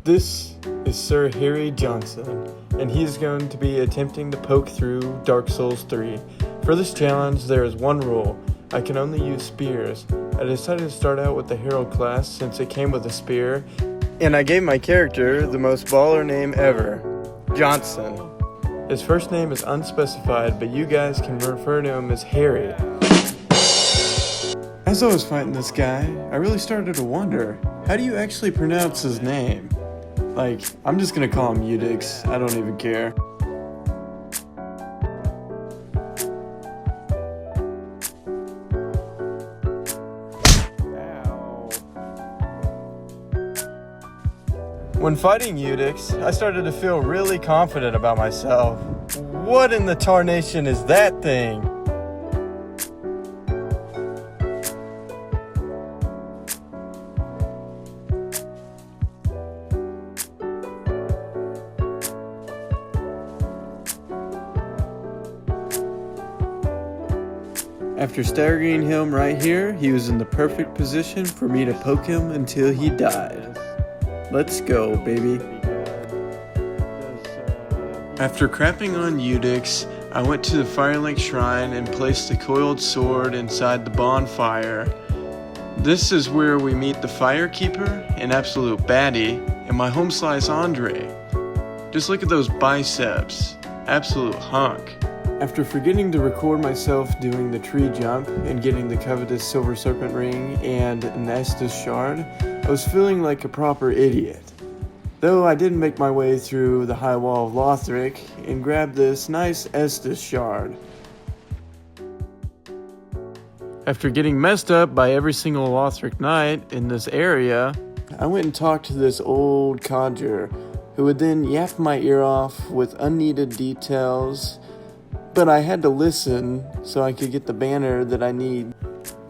This is Sir Harry Johnson, and he's going to be attempting to poke through Dark Souls 3. For this challenge, there is one rule. I can only use spears. I decided to start out with the Herald class since it came with a spear, and I gave my character the most baller name ever, Johnson. His first name is unspecified, but you guys can refer to him as Harry. As I was fighting this guy, I really started to wonder, how do you actually pronounce his name? Like, I'm just gonna call him Udix, I don't even care. When fighting Udix, I started to feel really confident about myself. What in the tarnation is that thing? After staggering him right here, he was in the perfect position for me to poke him until he died. Let's go, baby. After crapping on Udix, I went to the Firelink Shrine and placed the coiled sword inside the bonfire. This is where we meet the Firekeeper, an absolute baddie, and my home slice Andre. Just look at those biceps. Absolute hunk. After forgetting to record myself doing the tree jump and getting the covetous Silver Serpent Ring and an Estus Shard, I was feeling like a proper idiot. Though I did make my way through the high wall of Lothric and grabbed this nice Estus Shard. After getting messed up by every single Lothric knight in this area, I went and talked to this old codger who would then yap my ear off with unneeded details. But I had to listen so I could get the banner that I need.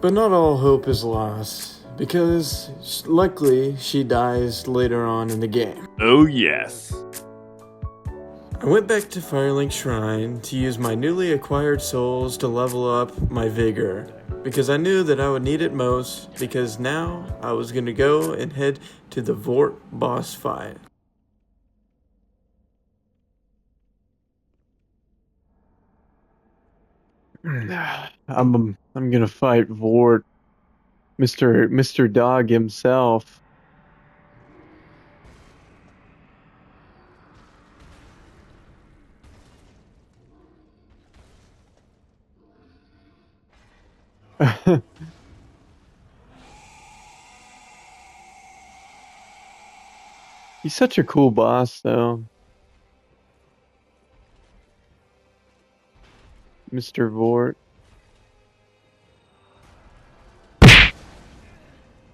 But not all hope is lost, because luckily she dies later on in the game. Oh yes. I went back to Firelink Shrine to use my newly acquired souls to level up my vigor, because I knew that I would need it most, because now I was going to go and head to the Vort boss fight. I'm gonna fight Vort, Mr. Dog himself. He's such a cool boss, though. Mr. Vort.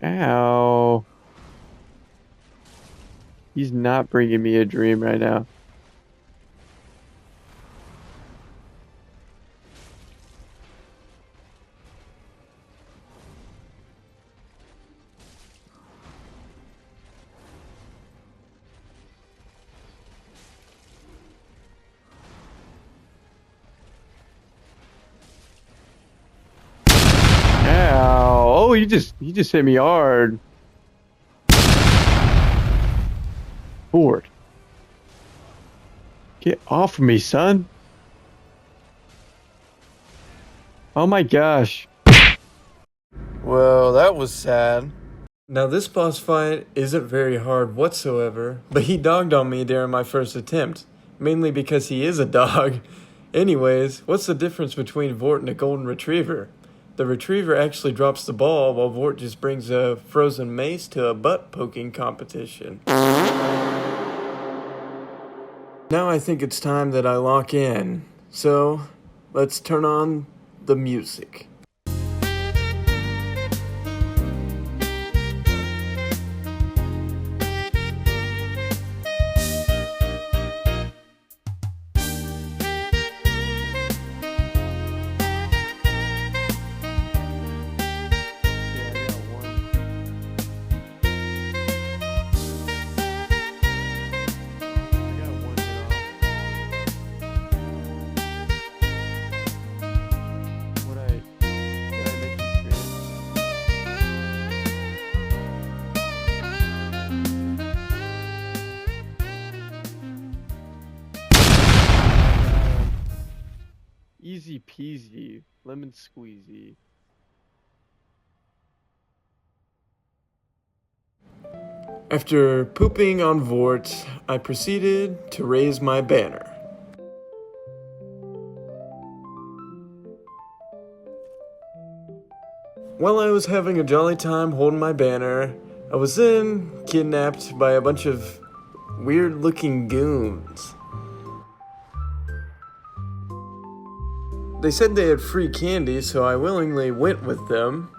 Ow. He's not bringing me a dream right now. Oh, you just hit me hard. Vort. Get off of me, son. Oh my gosh. Well, that was sad. Now this boss fight isn't very hard whatsoever, but he dogged on me during my first attempt, mainly because he is a dog. Anyways, what's the difference between Vort and a golden retriever? The retriever actually drops the ball, while Vort just brings a frozen mace to a butt-poking competition. Now I think it's time that I lock in, so let's turn on the music. Easy peasy, lemon squeezy. After pooping on Vort, I proceeded to raise my banner. While I was having a jolly time holding my banner, I was then kidnapped by a bunch of weird-looking goons. They said they had free candy, so I willingly went with them.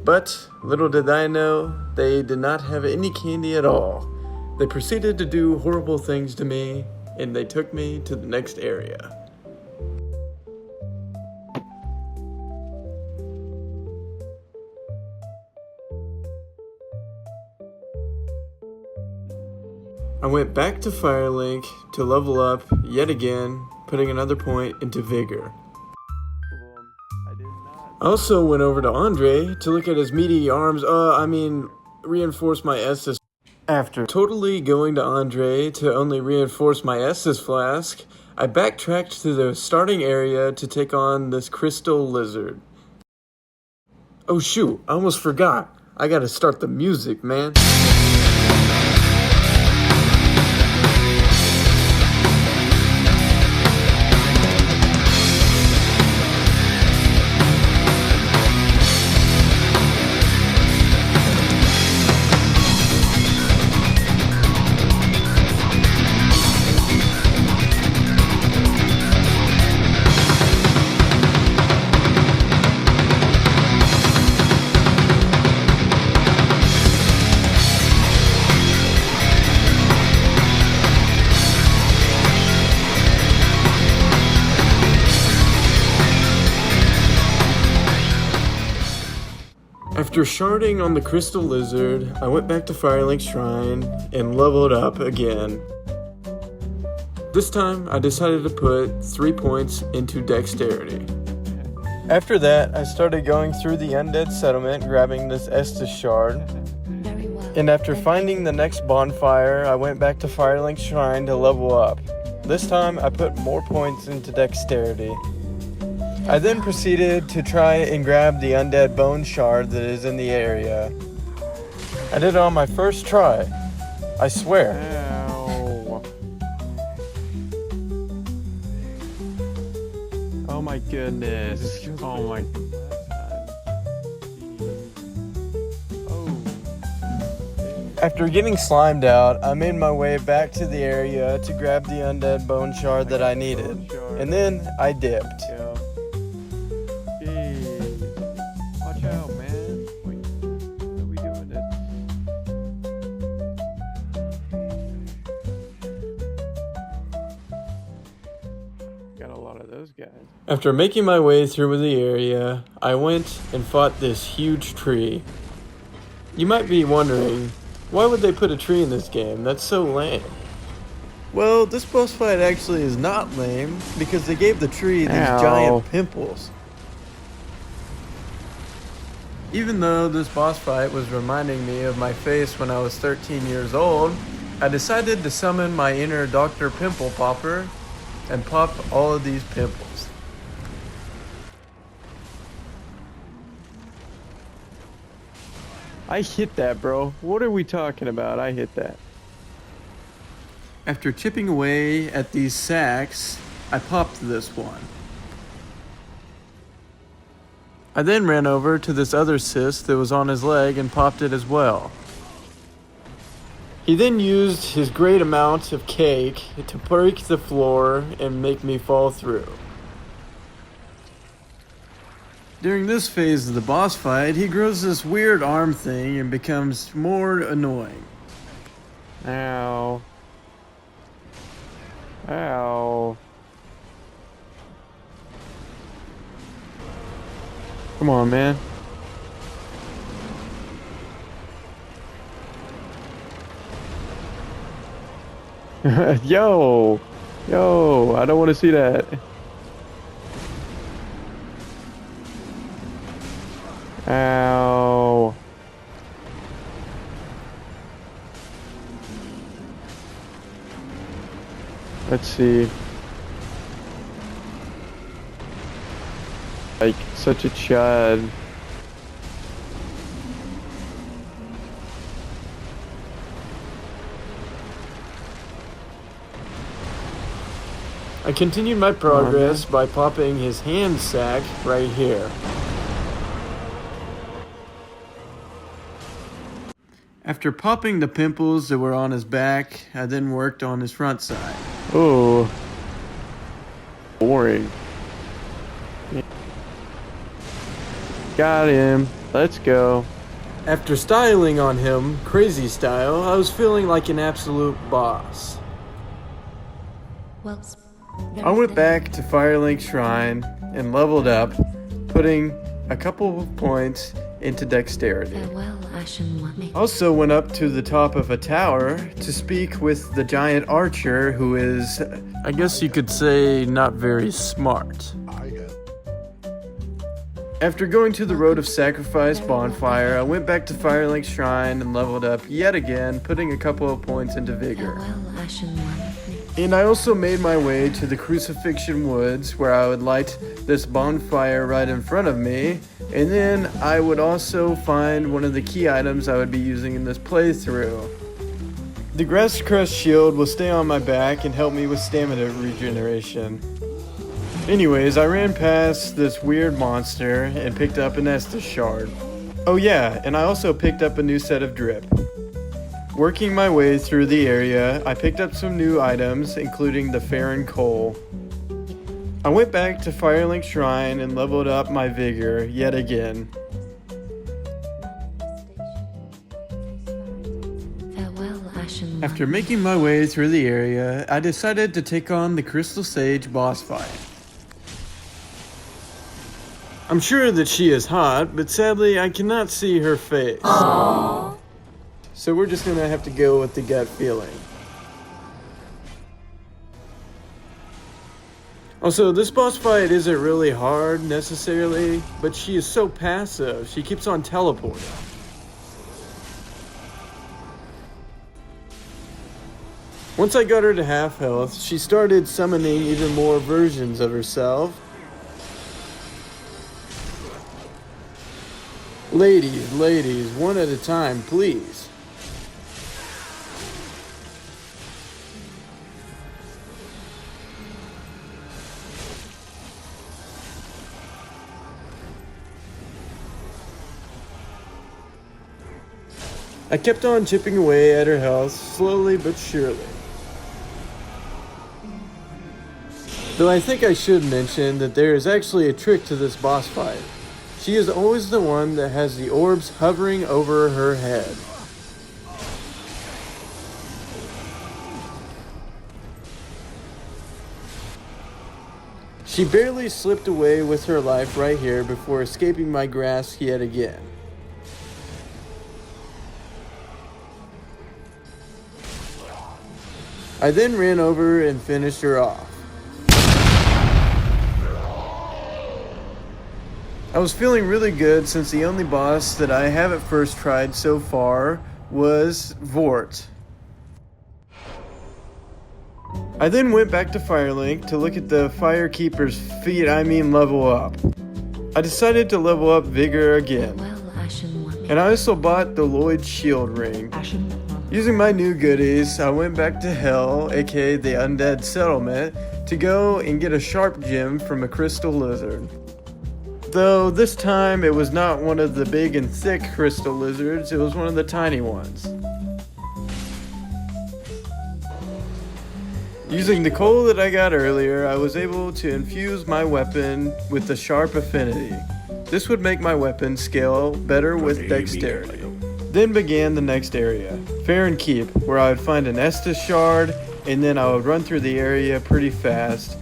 But little did I know, they did not have any candy at all. They proceeded to do horrible things to me, and they took me to the next area. I went back to Firelink to level up yet again, putting another point into Vigor. I also went over to Andre to look at his meaty arms, reinforce my Estus. After totally going to Andre to only reinforce my Estus flask, I backtracked to the starting area to take on this crystal lizard. Oh shoot, I almost forgot. I gotta start the music, man. After sharding on the crystal lizard, I went back to Firelink Shrine and leveled up again. This time, I decided to put 3 points into dexterity. After that, I started going through the undead settlement, grabbing this Estus shard. And after finding the next bonfire, I went back to Firelink Shrine to level up. This time, I put more points into dexterity. I then proceeded to try and grab the undead bone shard that is in the area. I did it on my first try. I swear. Ow. Oh my goodness. Oh my god. Oh. After getting slimed out, I made my way back to the area to grab the undead bone shard that I needed. And then I dipped. After making my way through the area, I went and fought this huge tree. You might be wondering, why would they put a tree in this game? That's so lame. Well, this boss fight actually is not lame, because they gave the tree these giant pimples. Even though this boss fight was reminding me of my face when I was 13 years old, I decided to summon my inner Dr. Pimple Popper and pop all of these pimples. I hit that, bro. What are we talking about? I hit that. After chipping away at these sacks, I popped this one. I then ran over to this other cyst that was on his leg and popped it as well. He then used his great amount of cake to break the floor and make me fall through. During this phase of the boss fight, he grows this weird arm thing and becomes more annoying. Ow. Ow. Come on, man. Yo, I don't want to see that. Ow. Let's see. Like, such a chad. I continued my progress by popping his hand sack right here. After popping the pimples that were on his back, I then worked on his front side. Oh, boring. Got him. Let's go. After styling on him, crazy style, I was feeling like an absolute boss. I went back to Firelink Shrine and leveled up, putting a couple of points into dexterity. Also went up to the top of a tower to speak with the giant archer, who is, I guess you could say, not very smart. After going to the Road of Sacrifice bonfire, I went back to Firelink Shrine and leveled up yet again, putting a couple of points into Vigor. And I also made my way to the Crucifixion Woods, where I would light this bonfire right in front of me, and then I would also find one of the key items I would be using in this playthrough. The Grass Crest Shield will stay on my back and help me with stamina regeneration. Anyways, I ran past this weird monster and picked up an Estus Shard. Oh yeah, and I also picked up a new set of drip. Working my way through the area, I picked up some new items, including the Farron Coal. I went back to Firelink Shrine and leveled up my Vigor yet again. After making my way through the area, I decided to take on the Crystal Sage boss fight. I'm sure that she is hot, but sadly I cannot see her face. Aww. So we're just gonna have to go with the gut feeling. Also, this boss fight isn't really hard necessarily, but she is so passive. She keeps on teleporting. Once I got her to half health, she started summoning even more versions of herself. Ladies, one at a time, please. I kept on chipping away at her health, slowly but surely. Though I think I should mention that there is actually a trick to this boss fight. She is always the one that has the orbs hovering over her head. She barely slipped away with her life right here before escaping my grasp yet again. I then ran over and finished her off. I was feeling really good since the only boss that I haven't first tried so far was Vort. I then went back to Firelink to look at the Firekeeper's feat, level up. I decided to level up Vigor again. And I also bought the Lloyd Shield Ring. Using my new goodies, I went back to Hell, aka the Undead Settlement, to go and get a sharp gem from a crystal lizard. Though this time it was not one of the big and thick crystal lizards, it was one of the tiny ones. Using the coal that I got earlier, I was able to infuse my weapon with the sharp affinity. This would make my weapon scale better with dexterity. Then began the next area, Farron Keep, where I would find an Estus Shard, and then I would run through the area pretty fast.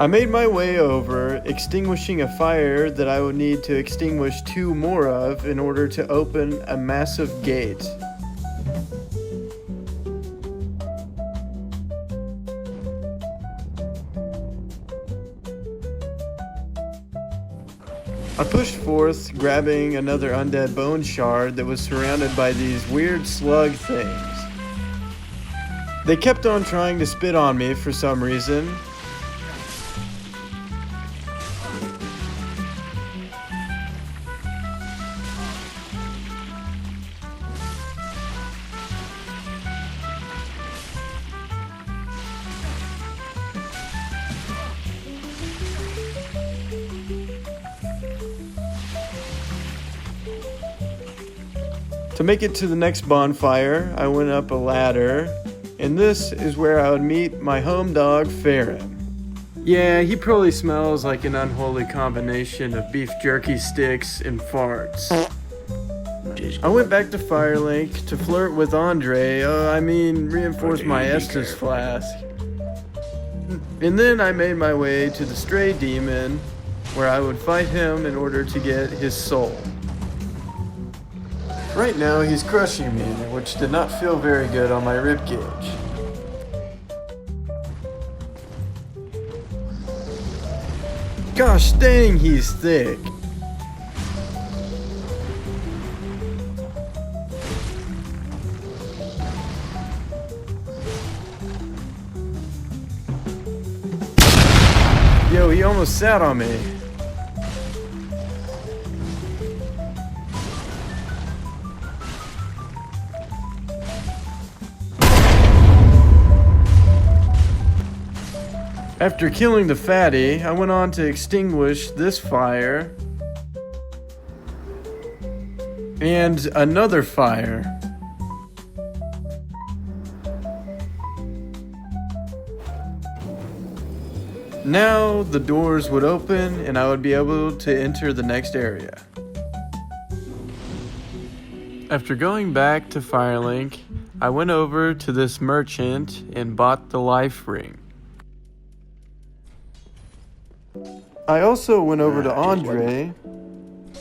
I made my way over, extinguishing a fire that I would need to extinguish 2 more of in order to open a massive gate. I pushed forth, grabbing another undead bone shard that was surrounded by these weird slug things. They kept on trying to spit on me for some reason. To make it to the next bonfire, I went up a ladder, and this is where I would meet my home dog, Farron. Yeah, he probably smells like an unholy combination of beef jerky sticks and farts. I went back to Firelink to flirt with Andre, reinforce my Estus flask. And then I made my way to the stray demon, where I would fight him in order to get his soul. Right now he's crushing me, which did not feel very good on my ribcage. Gosh dang, he's thick. Yo, he almost sat on me. After killing the fatty, I went on to extinguish this fire and another fire. Now the doors would open and I would be able to enter the next area. After going back to Firelink, I went over to this merchant and bought the life ring. I also went over to Andre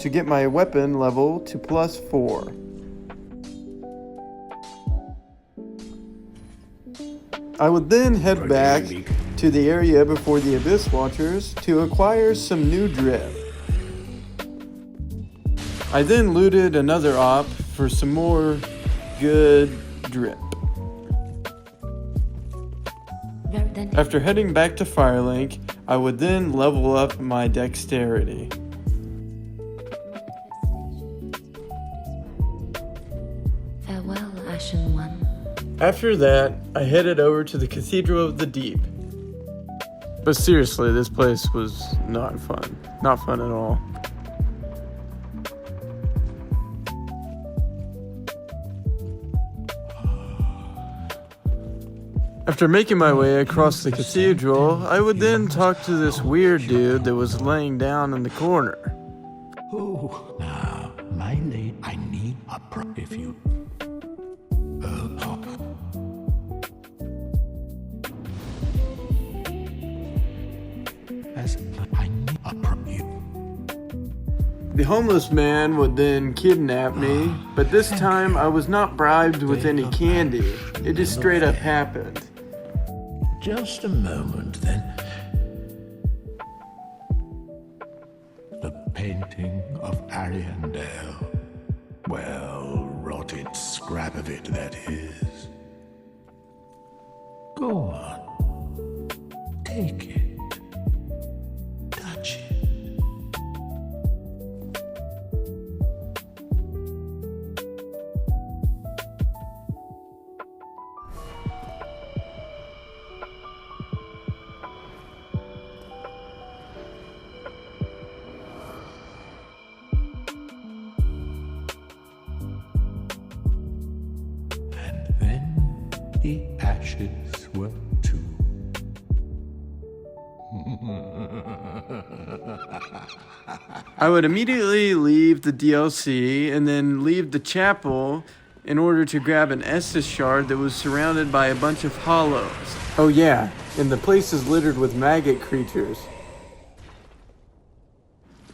to get my weapon level to +4. I would then head back to the area before the Abyss Watchers to acquire some new drip. I then looted another op for some more good drip. After heading back to Firelink, I would then level up my dexterity. Farewell, Ashen One. After that, I headed over to the Cathedral of the Deep. But seriously, this place was not fun. Not fun at all. After making my way across the cathedral, I would then talk to this weird dude that was laying down in the corner. Oh, now, my lady, I need a pro if you... As I need a pro you. The homeless man would then kidnap me, but this time I was not bribed with any candy. It just straight up happened. Just a moment, then. The painting of Ariandel. Well, rotted scrap of it, that is. Go on. Take it. Touch it. The ashes were too. I would immediately leave the DLC and then leave the chapel in order to grab an Estus shard that was surrounded by a bunch of hollows. Oh yeah, and the place is littered with maggot creatures.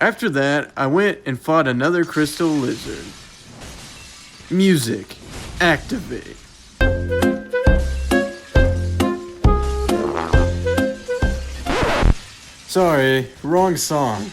After that, I went and fought another crystal lizard. Music, activate. Sorry, wrong song.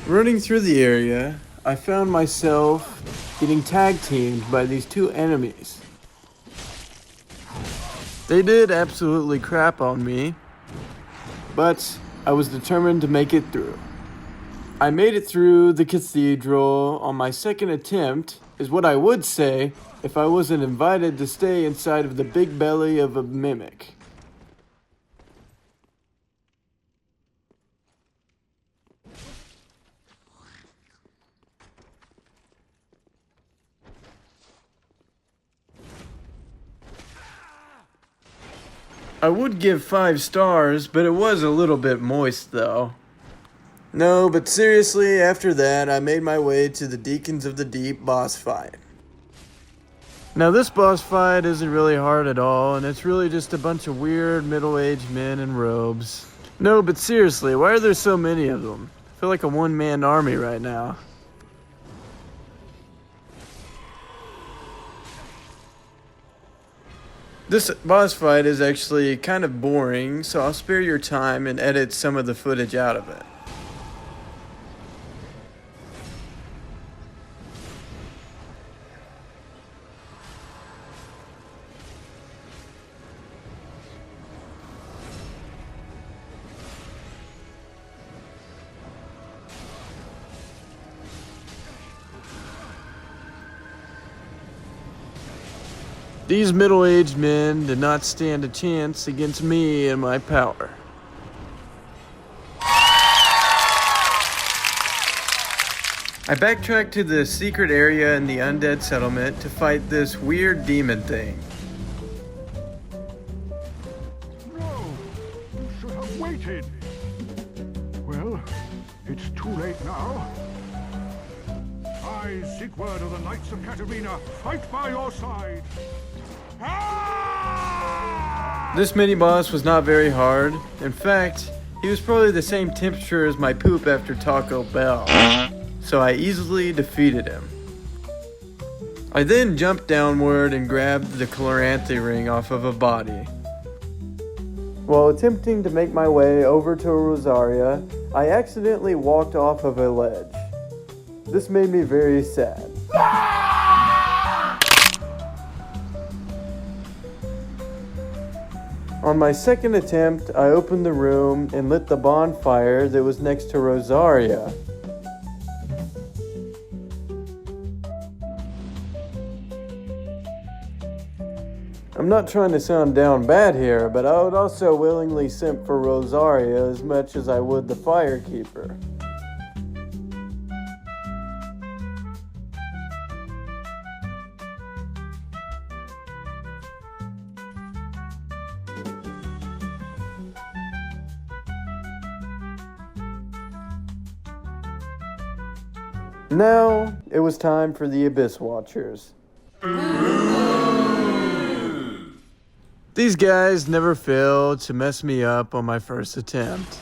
Running through the area, I found myself getting tag teamed by these two enemies. They did absolutely crap on me, but I was determined to make it through. I made it through the cathedral on my second attempt, is what I would say if I wasn't invited to stay inside of the big belly of a mimic. I would give 5 stars, but it was a little bit moist though. No, but seriously, after that, I made my way to the Deacons of the Deep boss fight. Now this boss fight isn't really hard at all, and it's really just a bunch of weird middle-aged men in robes. No, but seriously, why are there so many of them? I feel like a one-man army right now. This boss fight is actually kind of boring, so I'll spare your time and edit some of the footage out of it. These middle-aged men did not stand a chance against me and my power. I backtracked to the secret area in the undead settlement to fight this weird demon thing. No, you should have waited. Well, it's too late now. I seek word of the Knights of Katarina. Fight by your side. This mini-boss was not very hard. In fact, he was probably the same temperature as my poop after Taco Bell. So I easily defeated him. I then jumped downward and grabbed the Chloranthy ring off of a body. While attempting to make my way over to Rosaria, I accidentally walked off of a ledge. This made me very sad. On my second attempt, I opened the room and lit the bonfire that was next to Rosaria. I'm not trying to sound down bad here, but I would also willingly simp for Rosaria as much as I would the Firekeeper. Now, it was time for the Abyss Watchers. These guys never failed to mess me up on my first attempt.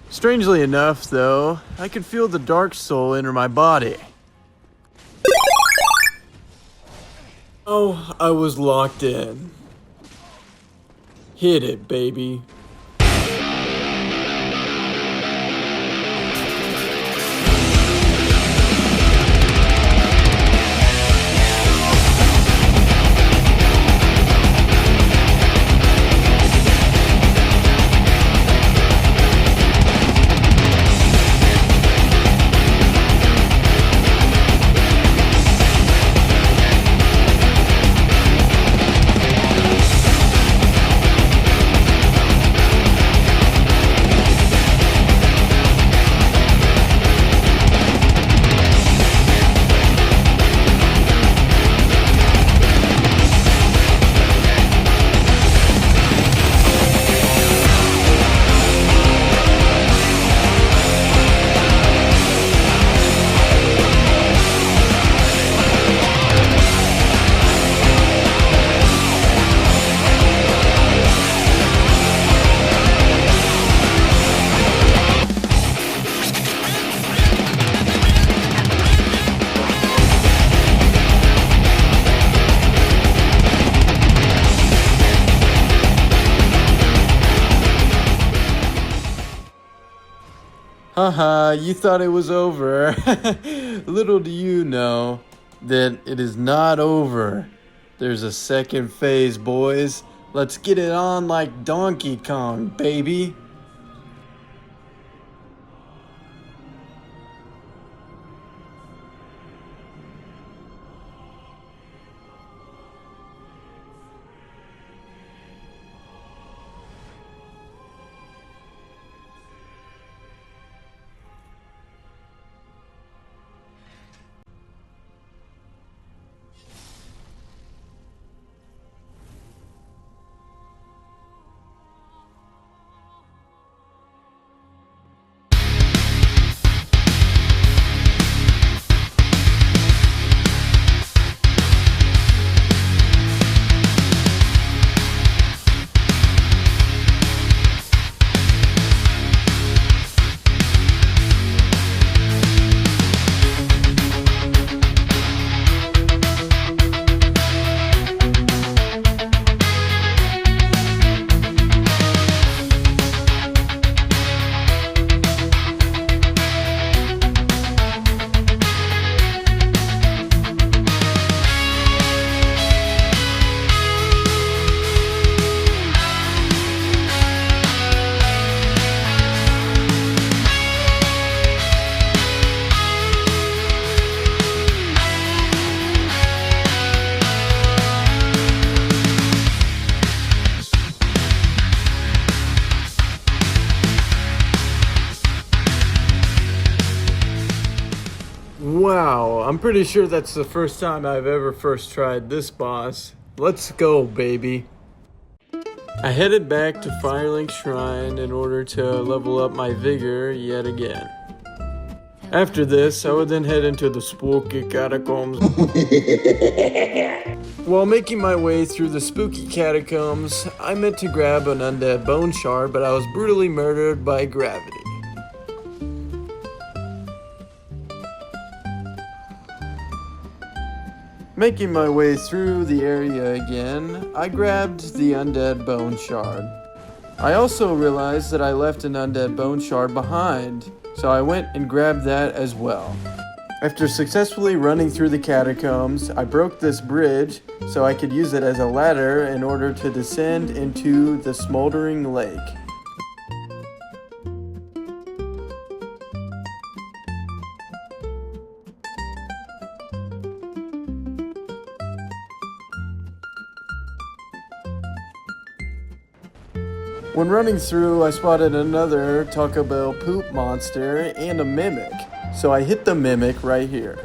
Strangely enough, though, I could feel the dark soul enter my body. Oh, I was locked in. Hit it, baby. Haha, you thought it was over. Little do you know that it is not over. There's a second phase, boys. Let's get it on like Donkey Kong, baby. Wow, I'm pretty sure that's the first time I've ever tried this boss. Let's go, baby. I headed back to Firelink Shrine in order to level up my vigor yet again. After this, I would then head into the spooky catacombs. While making my way through the spooky catacombs, I meant to grab an undead bone shard, but I was brutally murdered by gravity. Making my way through the area again, I grabbed the undead bone shard. I also realized that I left an undead bone shard behind, so I went and grabbed that as well. After successfully running through the catacombs, I broke this bridge so I could use it as a ladder in order to descend into the smoldering lake. When running through, I spotted another Taco Bell poop monster and a mimic, so I hit the mimic right here.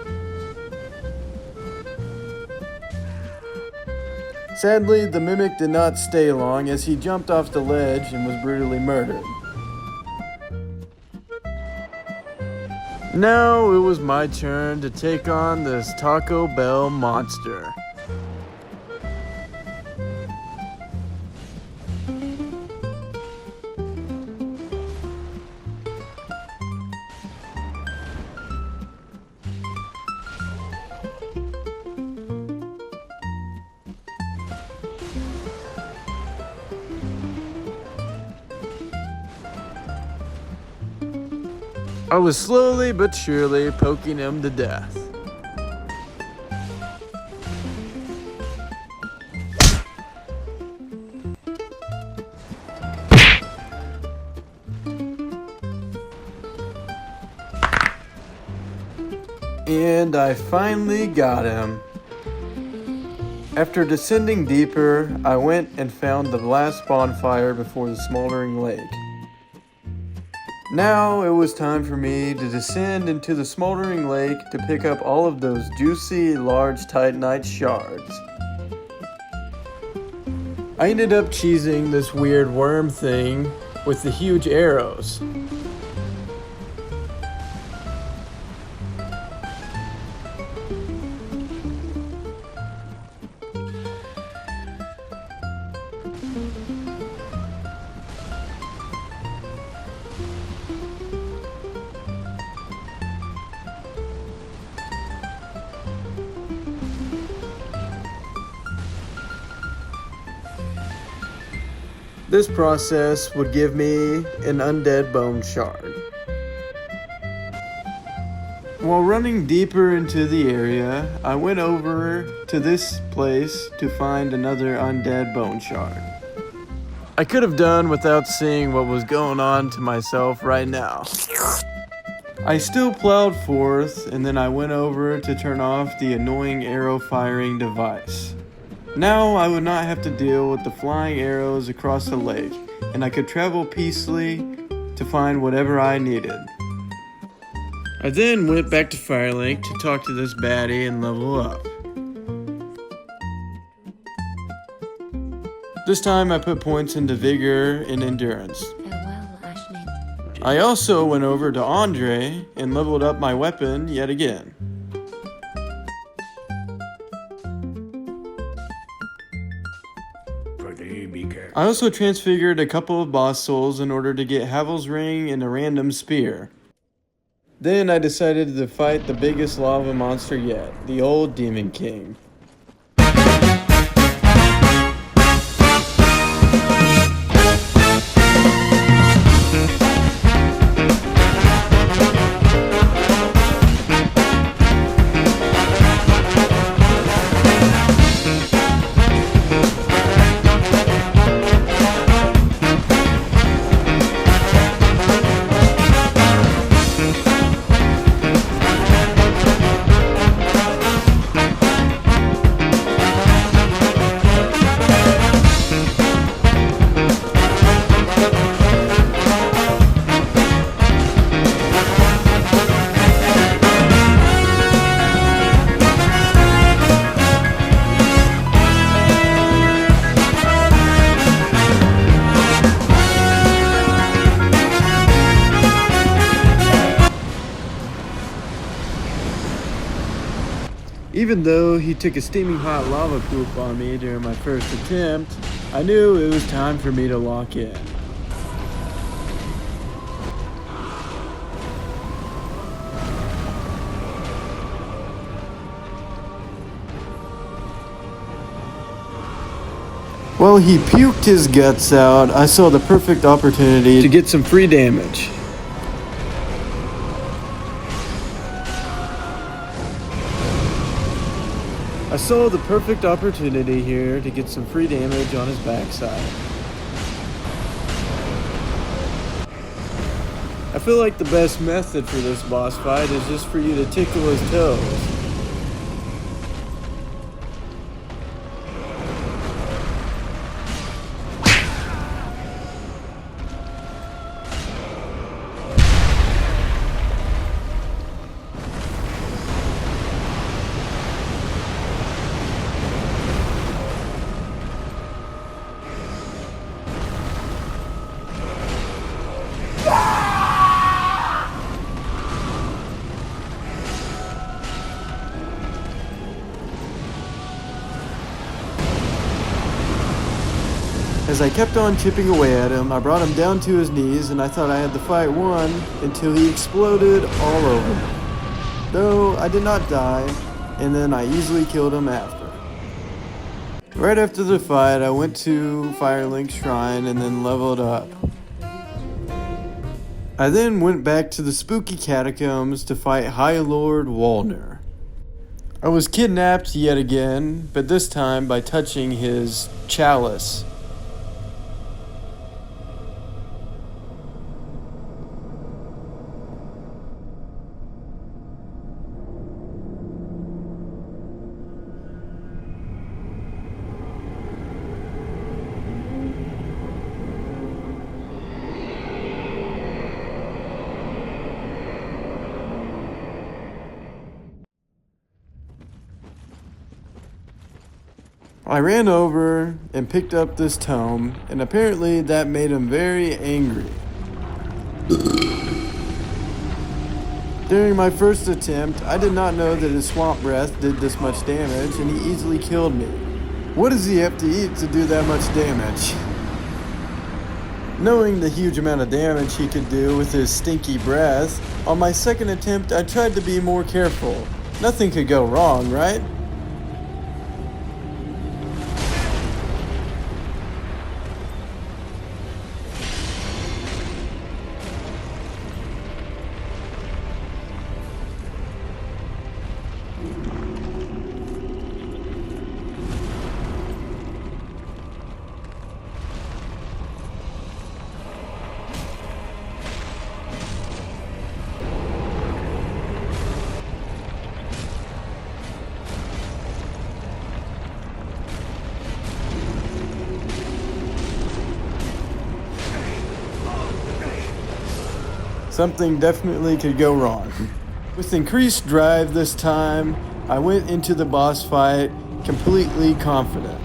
Sadly, the mimic did not stay long as he jumped off the ledge and was brutally murdered. Now it was my turn to take on this Taco Bell monster. I was slowly but surely poking him to death. And I finally got him. After descending deeper, I went and found the last bonfire before the smoldering lake. Now it was time for me to descend into the smoldering lake to pick up all of those juicy, large titanite shards. I ended up cheesing this weird worm thing with the huge arrows. This process would give me an undead bone shard. While running deeper into the area, I went over to this place to find another undead bone shard. I could have done without seeing what was going on to myself right now. I still plowed forth, and then I went over to turn off the annoying arrow firing device. Now I would not have to deal with the flying arrows across the lake, and I could travel peacefully to find whatever I needed. I then went back to Firelink to talk to this baddie and level up. This time I put points into Vigor and Endurance. Farewell, Ashley. I also went over to Andre and leveled up my weapon yet again. I also transfigured a couple of boss souls in order to get Havel's ring and a random spear. Then I decided to fight the biggest lava monster yet, the old Demon King. Even though he took a steaming hot lava poop on me during my first attempt, I knew it was time for me to lock in. While he puked his guts out, I saw the perfect opportunity to get some free damage. I saw the perfect opportunity here to get some free damage on his backside. I feel like the best method for this boss fight is just for you to tickle his toes. As I kept on chipping away at him, I brought him down to his knees and I thought I had the fight won until he exploded all over me. Though I did not die, and then I easily killed him after. Right after the fight, I went to Firelink Shrine and then leveled up. I then went back to the spooky catacombs to fight High Lord Walner. I was kidnapped yet again, but this time by touching his chalice. I ran over and picked up this tome, and apparently that made him very angry. During my first attempt, I did not know that his swamp breath did this much damage, and he easily killed me. What does he have to eat to do that much damage? Knowing the huge amount of damage he could do with his stinky breath, on my second attempt I tried to be more careful. Nothing could go wrong, right? Something definitely could go wrong. With increased drive this time, I went into the boss fight completely confident.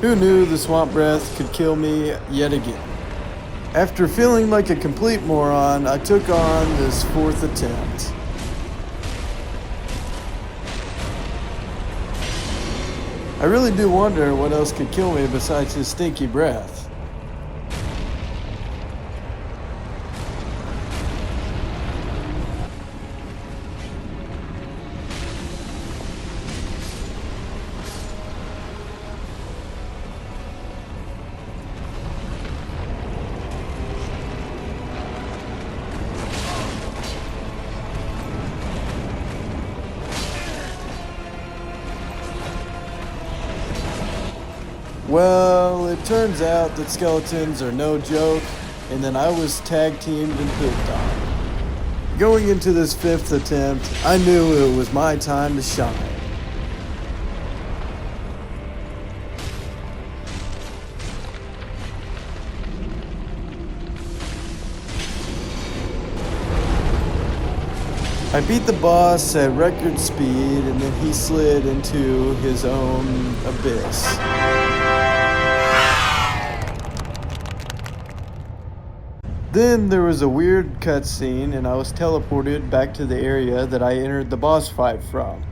Who knew the swamp breath could kill me yet again? After feeling like a complete moron, I took on this fourth attempt. I really do wonder what else could kill me besides his stinky breath. Well, it turns out that skeletons are no joke, and then I was tag teamed and pooped on. Going into this fifth attempt, I knew it was my time to shine. I beat the boss at record speed, and then he slid into his own abyss. Then there was a weird cutscene, and I was teleported back to the area that I entered the boss fight from.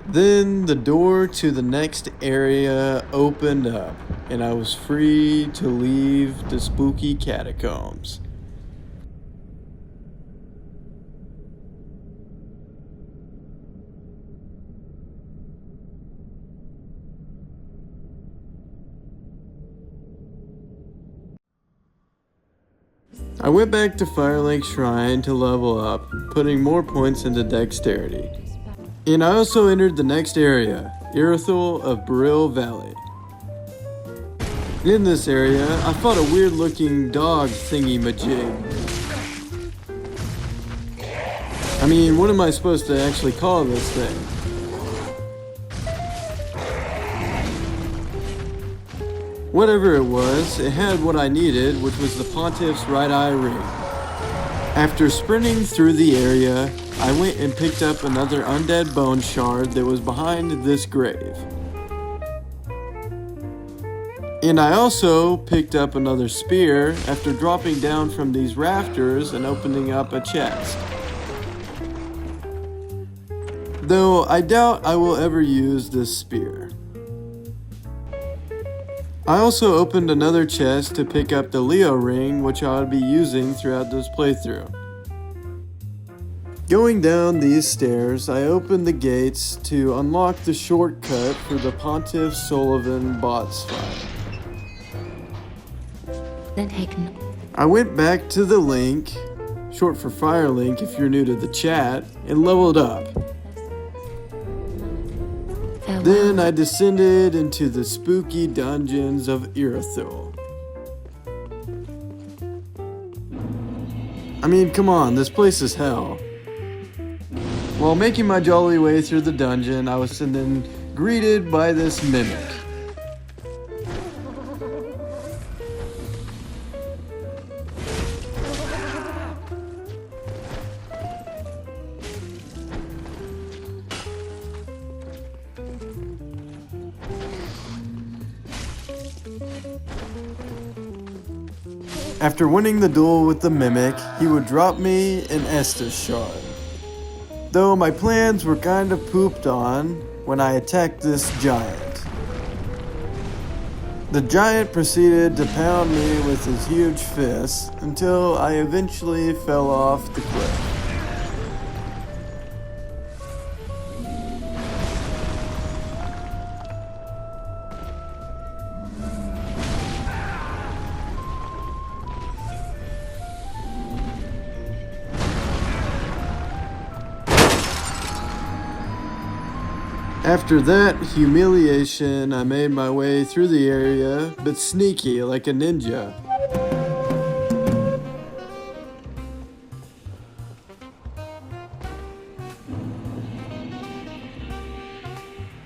Then the door to the next area opened up, and I was free to leave the spooky catacombs. I went back to Firelink Shrine to level up, putting more points into dexterity. And I also entered the next area, Irithyll of Beryl Valley. In this area, I fought a weird-looking dog thingy-majig. I mean, what am I supposed to actually call this thing? Whatever it was, it had what I needed, which was the Pontiff's right eye ring. After sprinting through the area, I went and picked up another undead bone shard that was behind this grave. And I also picked up another spear after dropping down from these rafters and opening up a chest. Though I doubt I will ever use this spear. I also opened another chest to pick up the Leo ring, which I would be using throughout this playthrough. Going down these stairs, I opened the gates to unlock the shortcut for the Pontiff Sullivan boss fight. Then Hagen. I went back to the link, short for Firelink if you're new to the chat, and leveled up. Farewell. Then I descended into the spooky dungeons of Irithyll. I mean, come on, this place is hell. While making my jolly way through the dungeon, I was then greeted by this mimic. After winning the duel with the mimic, he would drop me an Estus shard. Though my plans were kind of pooped on when I attacked this giant. The giant proceeded to pound me with his huge fists until I eventually fell off the cliff. After that humiliation, I made my way through the area, but sneaky like a ninja.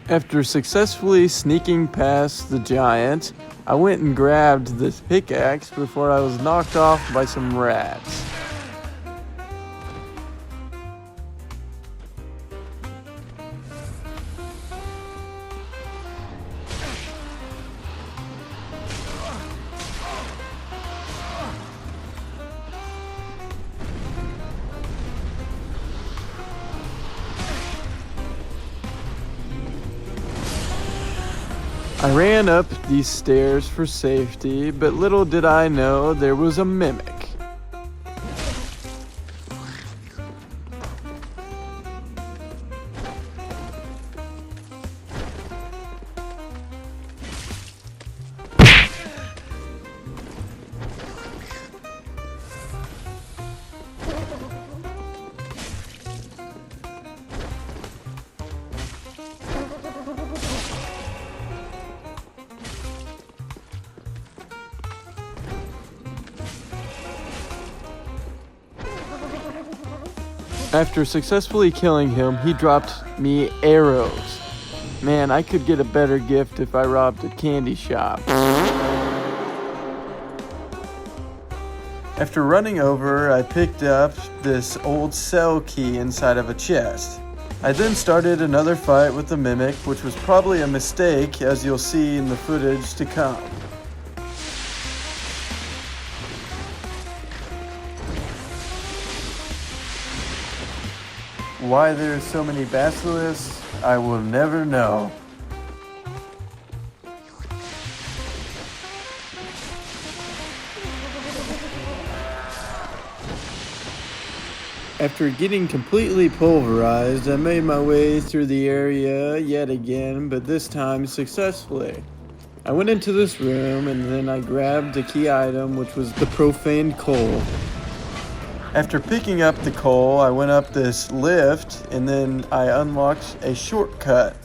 After successfully sneaking past the giant, I went and grabbed this pickaxe before I was knocked off by some rats. I ran up these stairs for safety, but little did I know there was a mimic. After successfully killing him, he dropped me arrows. Man, I could get a better gift if I robbed a candy shop. After running over, I picked up this old cell key inside of a chest. I then started another fight with the mimic, which was probably a mistake, as you'll see in the footage to come. Why there's so many basilisks, I will never know. After getting completely pulverized, I made my way through the area yet again, but this time successfully. I went into this room and then I grabbed a key item, which was the profaned coal. After picking up the coal, I went up this lift and then I unlocked a shortcut.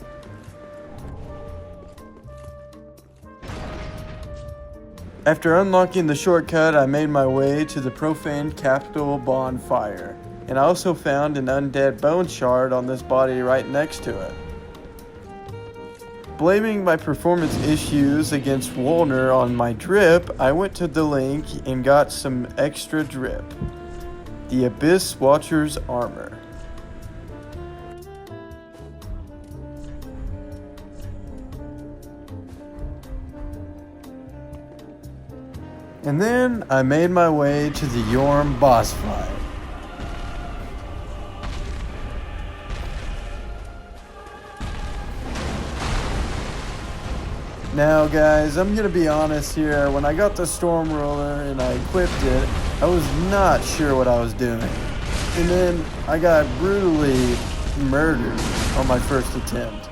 After unlocking the shortcut, I made my way to the profaned capital bonfire. And I also found an undead bone shard on this body right next to it. Blaming my performance issues against Wolner on my drip, I went to the link and got some extra drip. The Abyss Watcher's armor. And then I made my way to the Yorm boss fight. Now guys, I'm gonna be honest here, when I got the Storm Roller and I equipped it, I was not sure what I was doing. And then I got brutally murdered on my first attempt.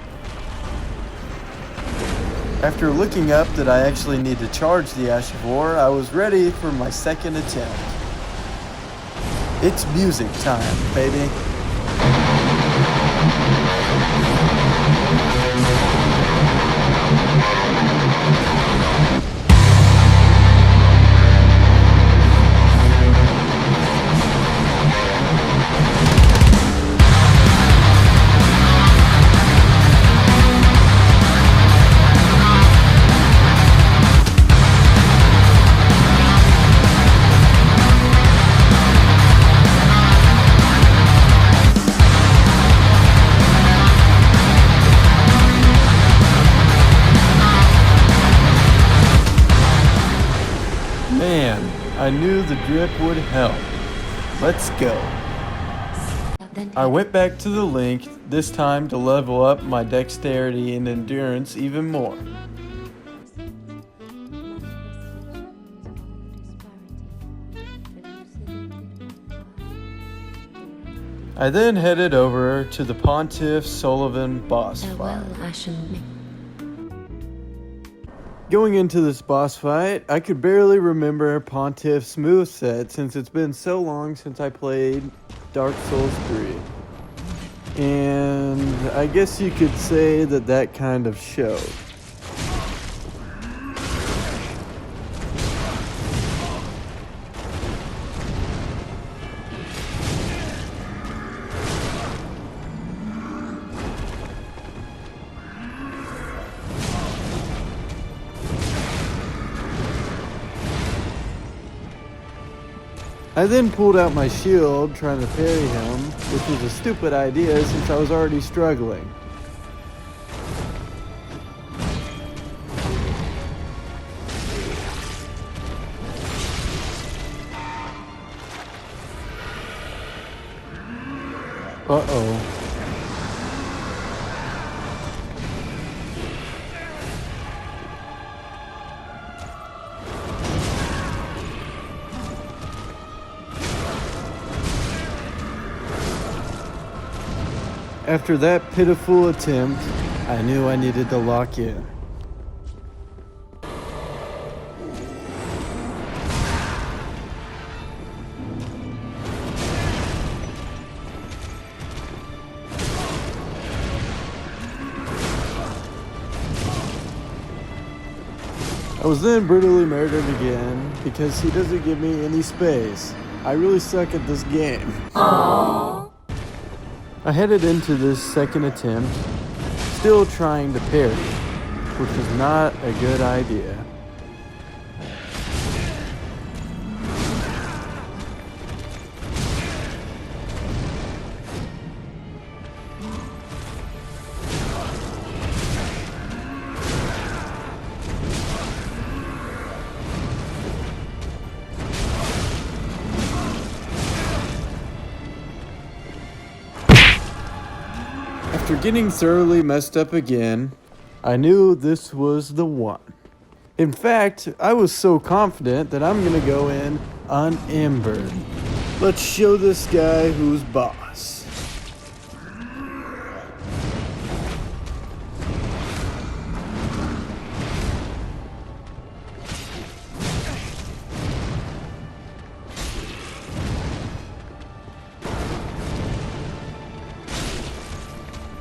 After looking up that I actually need to charge the Ash of War, I was ready for my second attempt. It's music time, baby. Man, I knew the drip would help. Let's go. I went back to the link, this time to level up my dexterity and endurance even more. I then headed over to the Pontiff Sullivan boss Farewell, fight. Ashen. Going into this boss fight, I could barely remember Pontiff's moveset since it's been so long since I played Dark Souls 3. And I guess you could say that kind of showed. I then pulled out my shield trying to parry him, which was a stupid idea since I was already struggling. Uh-oh. After that pitiful attempt, I knew I needed to lock in. I was then brutally murdered again because he doesn't give me any space. I really suck at this game. I headed into this second attempt, still trying to parry, which was not a good idea. After getting thoroughly messed up again, I knew this was the one. In fact, I was so confident that I'm gonna go in unembered. Let's show this guy who's boss.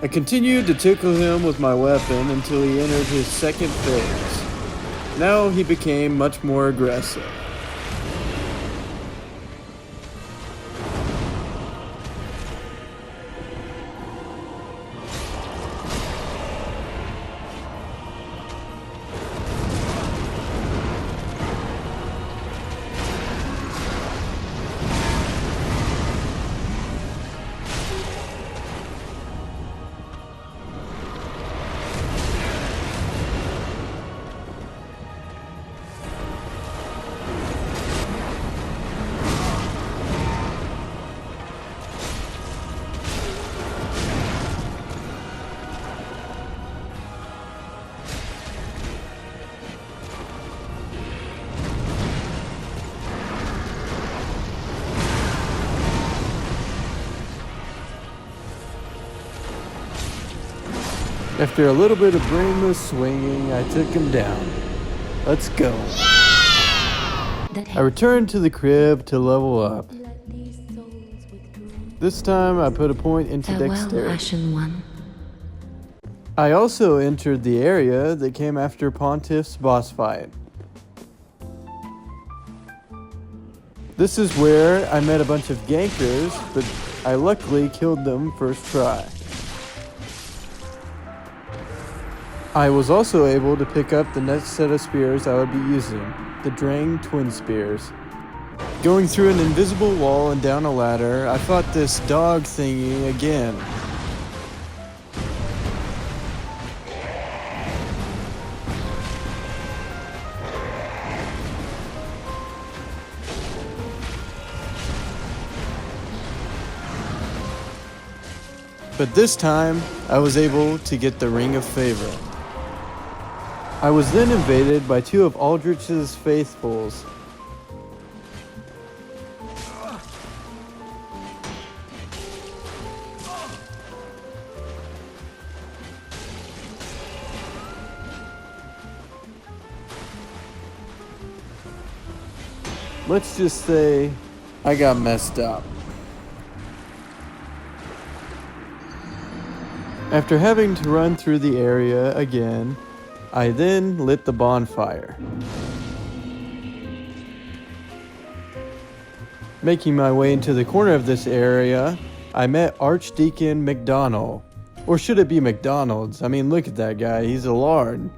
I continued to tickle him with my weapon until he entered his second phase. Now he became much more aggressive. After a little bit of brainless swinging, I took him down. Let's go. I returned to the crib to level up. This time I put a point into Farewell, dexterity. Ashen One. I also entered the area that came after Pontiff's boss fight. This is where I met a bunch of gankers, but I luckily killed them first try. I was also able to pick up the next set of spears I would be using, the Drang Twin Spears. Going through an invisible wall and down a ladder, I fought this dog thingy again. But this time, I was able to get the Ring of Favor. I was then invaded by two of Aldrich's faithfuls. Let's just say I got messed up. After having to run through the area again, I then lit the bonfire. Making my way into the corner of this area, I met Archdeacon McDonald. Or should it be McDonald's? I mean, look at that guy, he's a lard.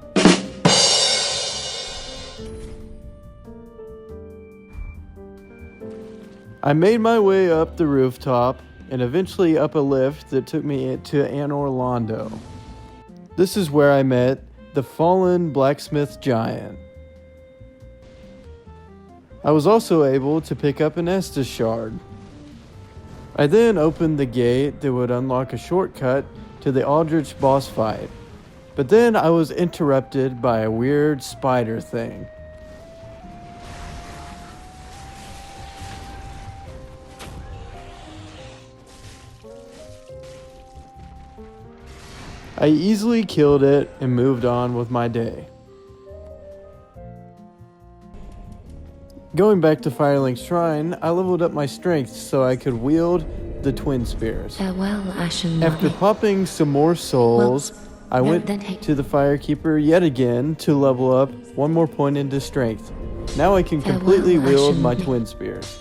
I made my way up the rooftop and eventually up a lift that took me to Anne Orlando. This is where I met the fallen blacksmith giant. I was also able to pick up an Estus shard. I then opened the gate that would unlock a shortcut to the Aldrich boss fight, but then I was interrupted by a weird spider thing. I easily killed it and moved on with my day. Going back to Firelink Shrine, I leveled up my strength so I could wield the twin spears. Farewell, Ashen After Mohi. popping some more souls, I went to the Firekeeper yet again to level up one more point into strength. Now I can completely wield my twin spears.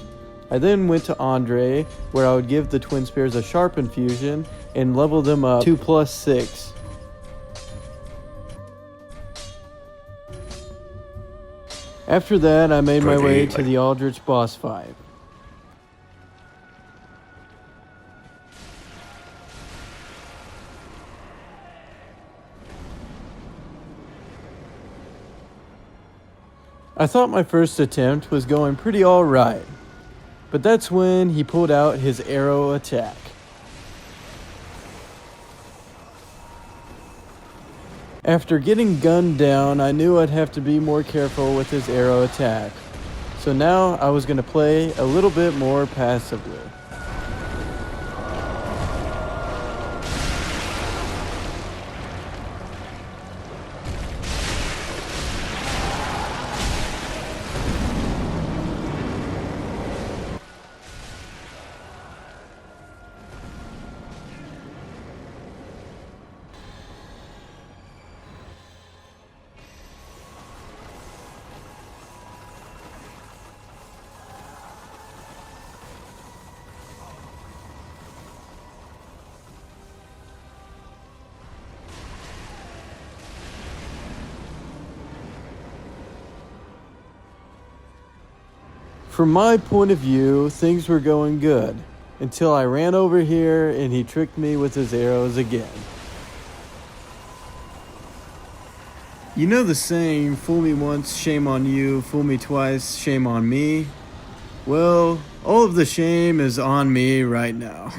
I then went to Andre, where I would give the twin spears a sharp infusion and level them up to +6. After that, I made my way to the Aldrich boss fight. I thought my first attempt was going pretty alright, but that's when he pulled out his arrow attack. After getting gunned down, I knew I'd have to be more careful with his arrow attack. So now I was going to play a little bit more passively. From my point of view, things were going good, until I ran over here and he tricked me with his arrows again. You know the saying, fool me once, shame on you, fool me twice, shame on me? Well, all of the shame is on me right now.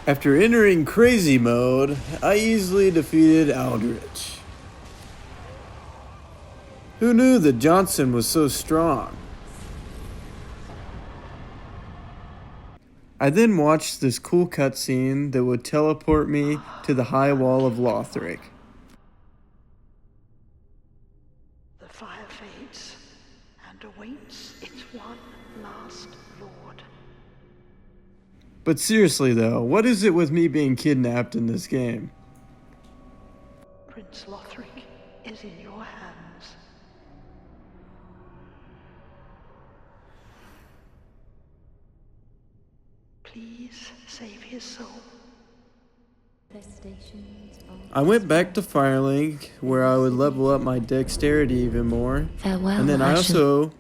After entering crazy mode, I easily defeated Aldrich. Who knew that Johnson was so strong? I then watched this cool cutscene that would teleport me to the High Wall of Lothric. The fire fades and awaits its one last lord. But seriously though, what is it with me being kidnapped in this game? Prince Lothric is in your hands. Please save his soul. I went back to Firelink, where I would level up my dexterity even more. Farewell, And then I Ashen. also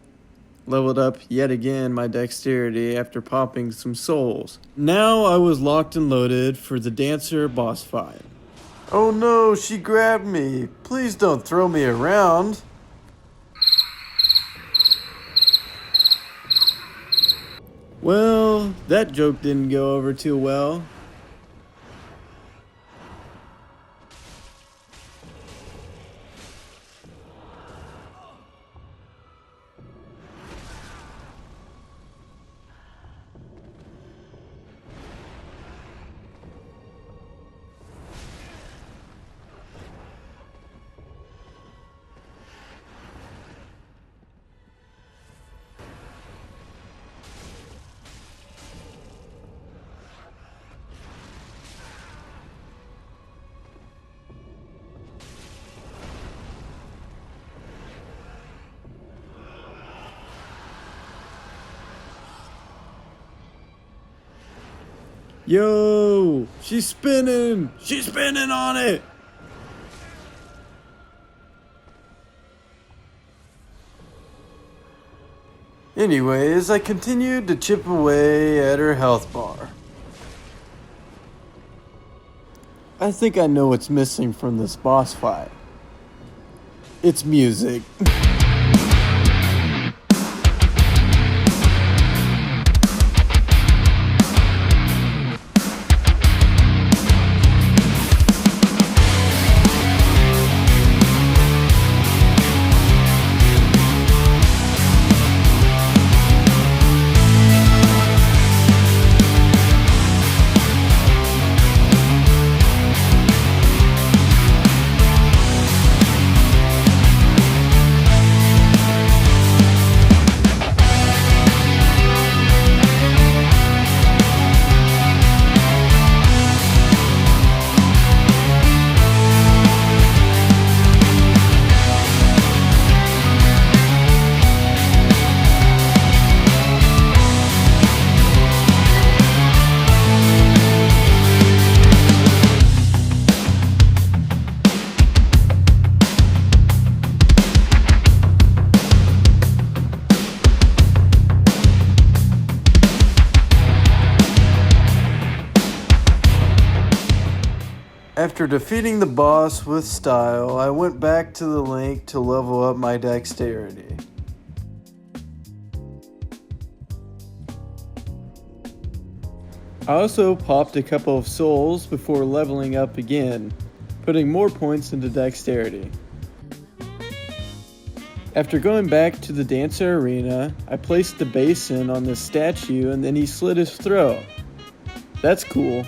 leveled up yet again my dexterity after popping some souls. Now I was locked and loaded for the Dancer boss fight. Oh no, she grabbed me. Please don't throw me around. Well, that joke didn't go over too well. Yo, she's spinning! She's spinning on it! Anyways, I continued to chip away at her health bar. I think I know what's missing from this boss fight. It's music. After defeating the boss with style, I went back to the link to level up my dexterity. I also popped a couple of souls before leveling up again, putting more points into dexterity. After going back to the dancer arena, I placed the basin on the statue and then he slit his throat. That's cool.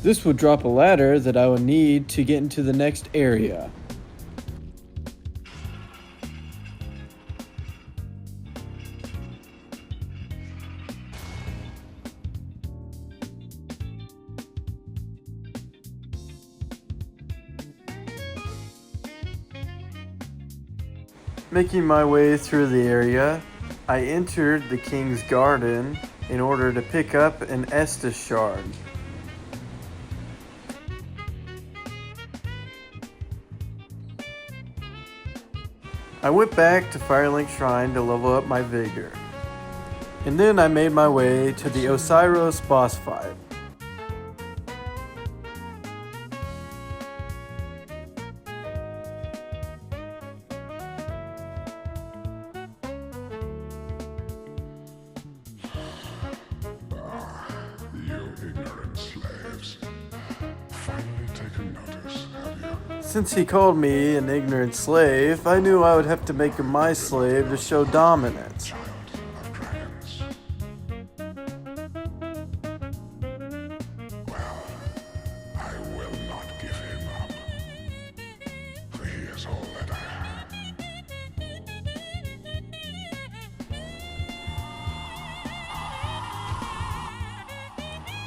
This would drop a ladder that I would need to get into the next area. Making my way through the area, I entered the King's Garden in order to pick up an Estus shard. I went back to Firelink Shrine to level up my vigor. And then I made my way to the Osiros boss fight. You ignorant slaves. Finally taken notice, have you? Since he called me an ignorant slave, I knew I would have to make him my slave to show dominance. Child of dragons. Well, I will not give him up. For he is all that I have.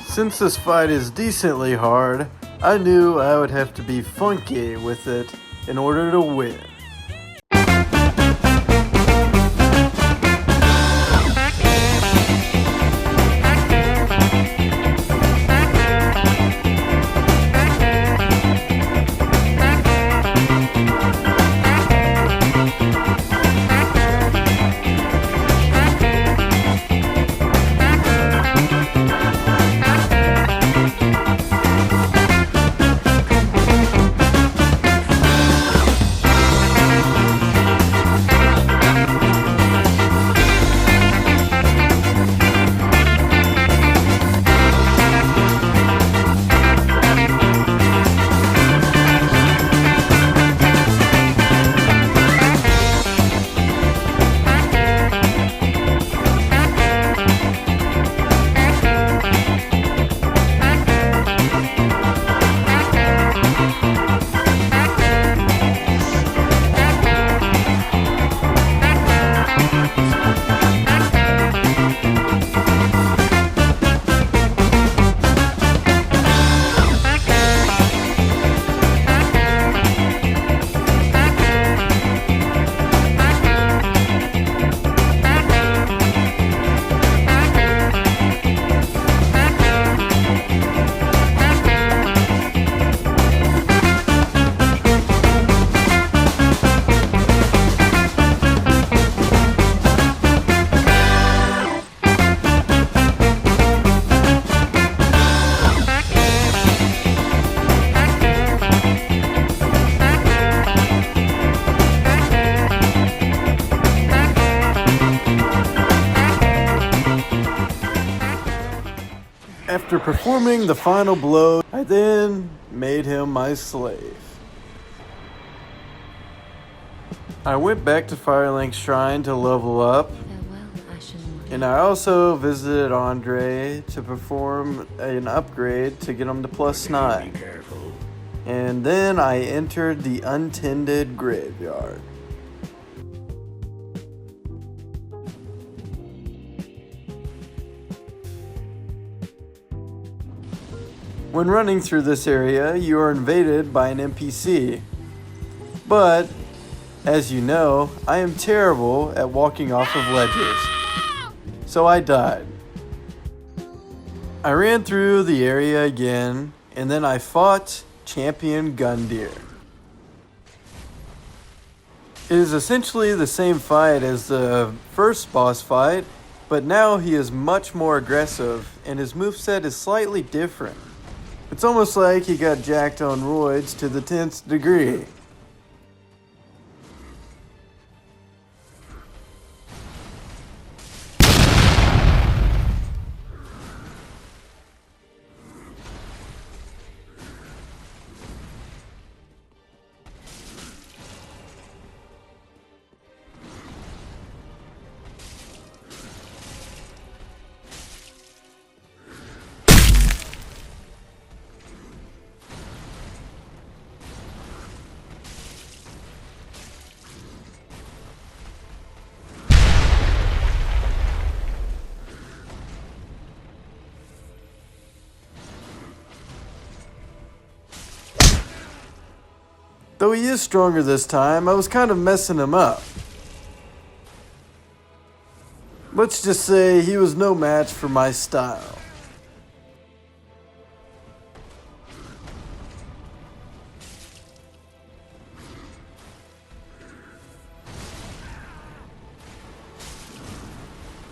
Since this fight is decently hard, I knew I would have to be funky with it in order to win. After performing the final blow, I then made him my slave. I went back to Firelink Shrine to level up, Farewell, Ashen One. and I also visited Andre to perform an upgrade to get him to +9. And then I entered the untended graveyard. When running through this area, you are invaded by an NPC. But, as you know, I am terrible at walking off of ledges. So I died. I ran through the area again, and then I fought Champion Gundyr. It is essentially the same fight as the first boss fight, but now he is much more aggressive, and his moveset is slightly different. It's almost like he got jacked on roids to the 10th degree. Though he is stronger this time, I was kind of messing him up. Let's just say he was no match for my style.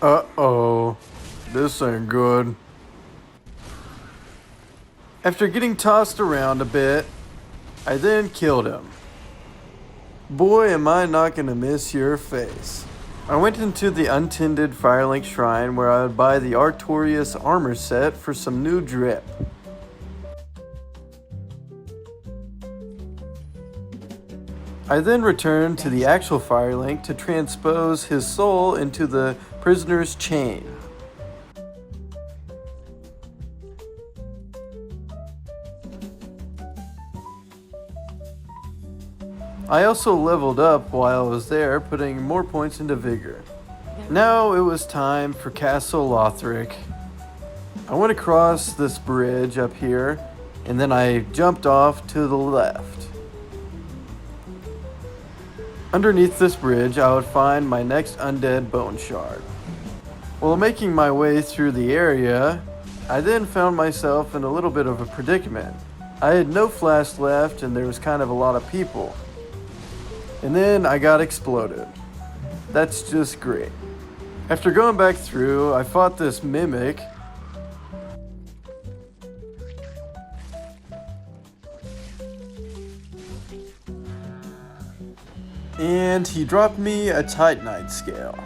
Uh-oh, this ain't good. After getting tossed around a bit, I then killed him. Boy, am I not gonna miss your face. I went into the untended Firelink Shrine where I would buy the Artorias armor set for some new drip. I then returned to the actual Firelink to transpose his soul into the prisoner's chain. I also leveled up while I was there, putting more points into Vigor. Now it was time for Castle Lothric. I went across this bridge up here, and then I jumped off to the left. Underneath this bridge, I would find my next undead bone shard. While making my way through the area, I then found myself in a little bit of a predicament. I had no flash left, and there was kind of a lot of people. And then I got exploded. That's just great. After going back through, I fought this mimic. And he dropped me a Titanite scale.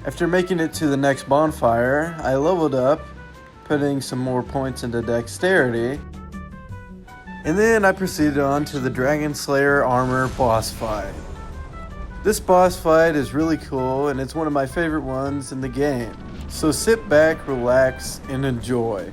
After making it to the next bonfire, I leveled up, putting some more points into dexterity. And then I proceeded on to the Dragon Slayer armor boss fight. This boss fight is really cool and it's one of my favorite ones in the game. So sit back, relax, and enjoy.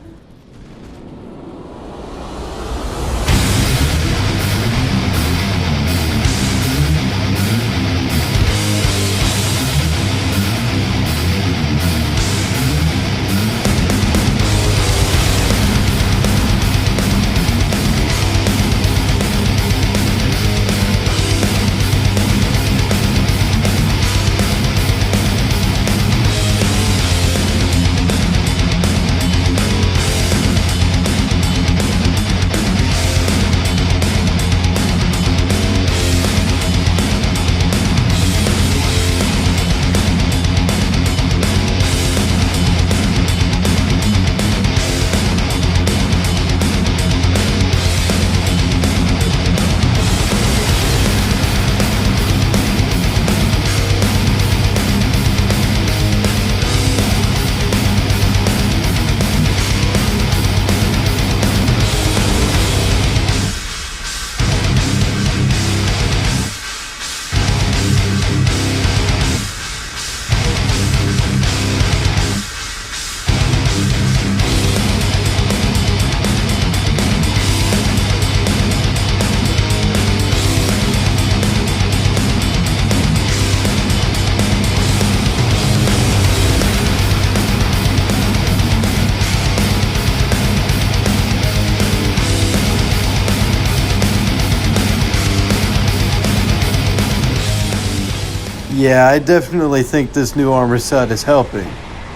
Yeah, I definitely think this new armor set is helping.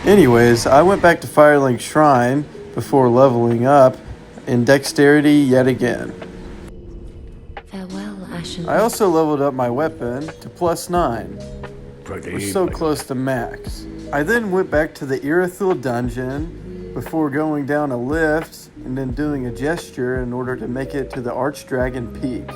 Anyways, I went back to Firelink Shrine before leveling up in dexterity yet again. Farewell, Ashen. I also leveled up my weapon to +9. We're so close to max. I then went back to the Irithyll dungeon before going down a lift and then doing a gesture in order to make it to the Archdragon Peak.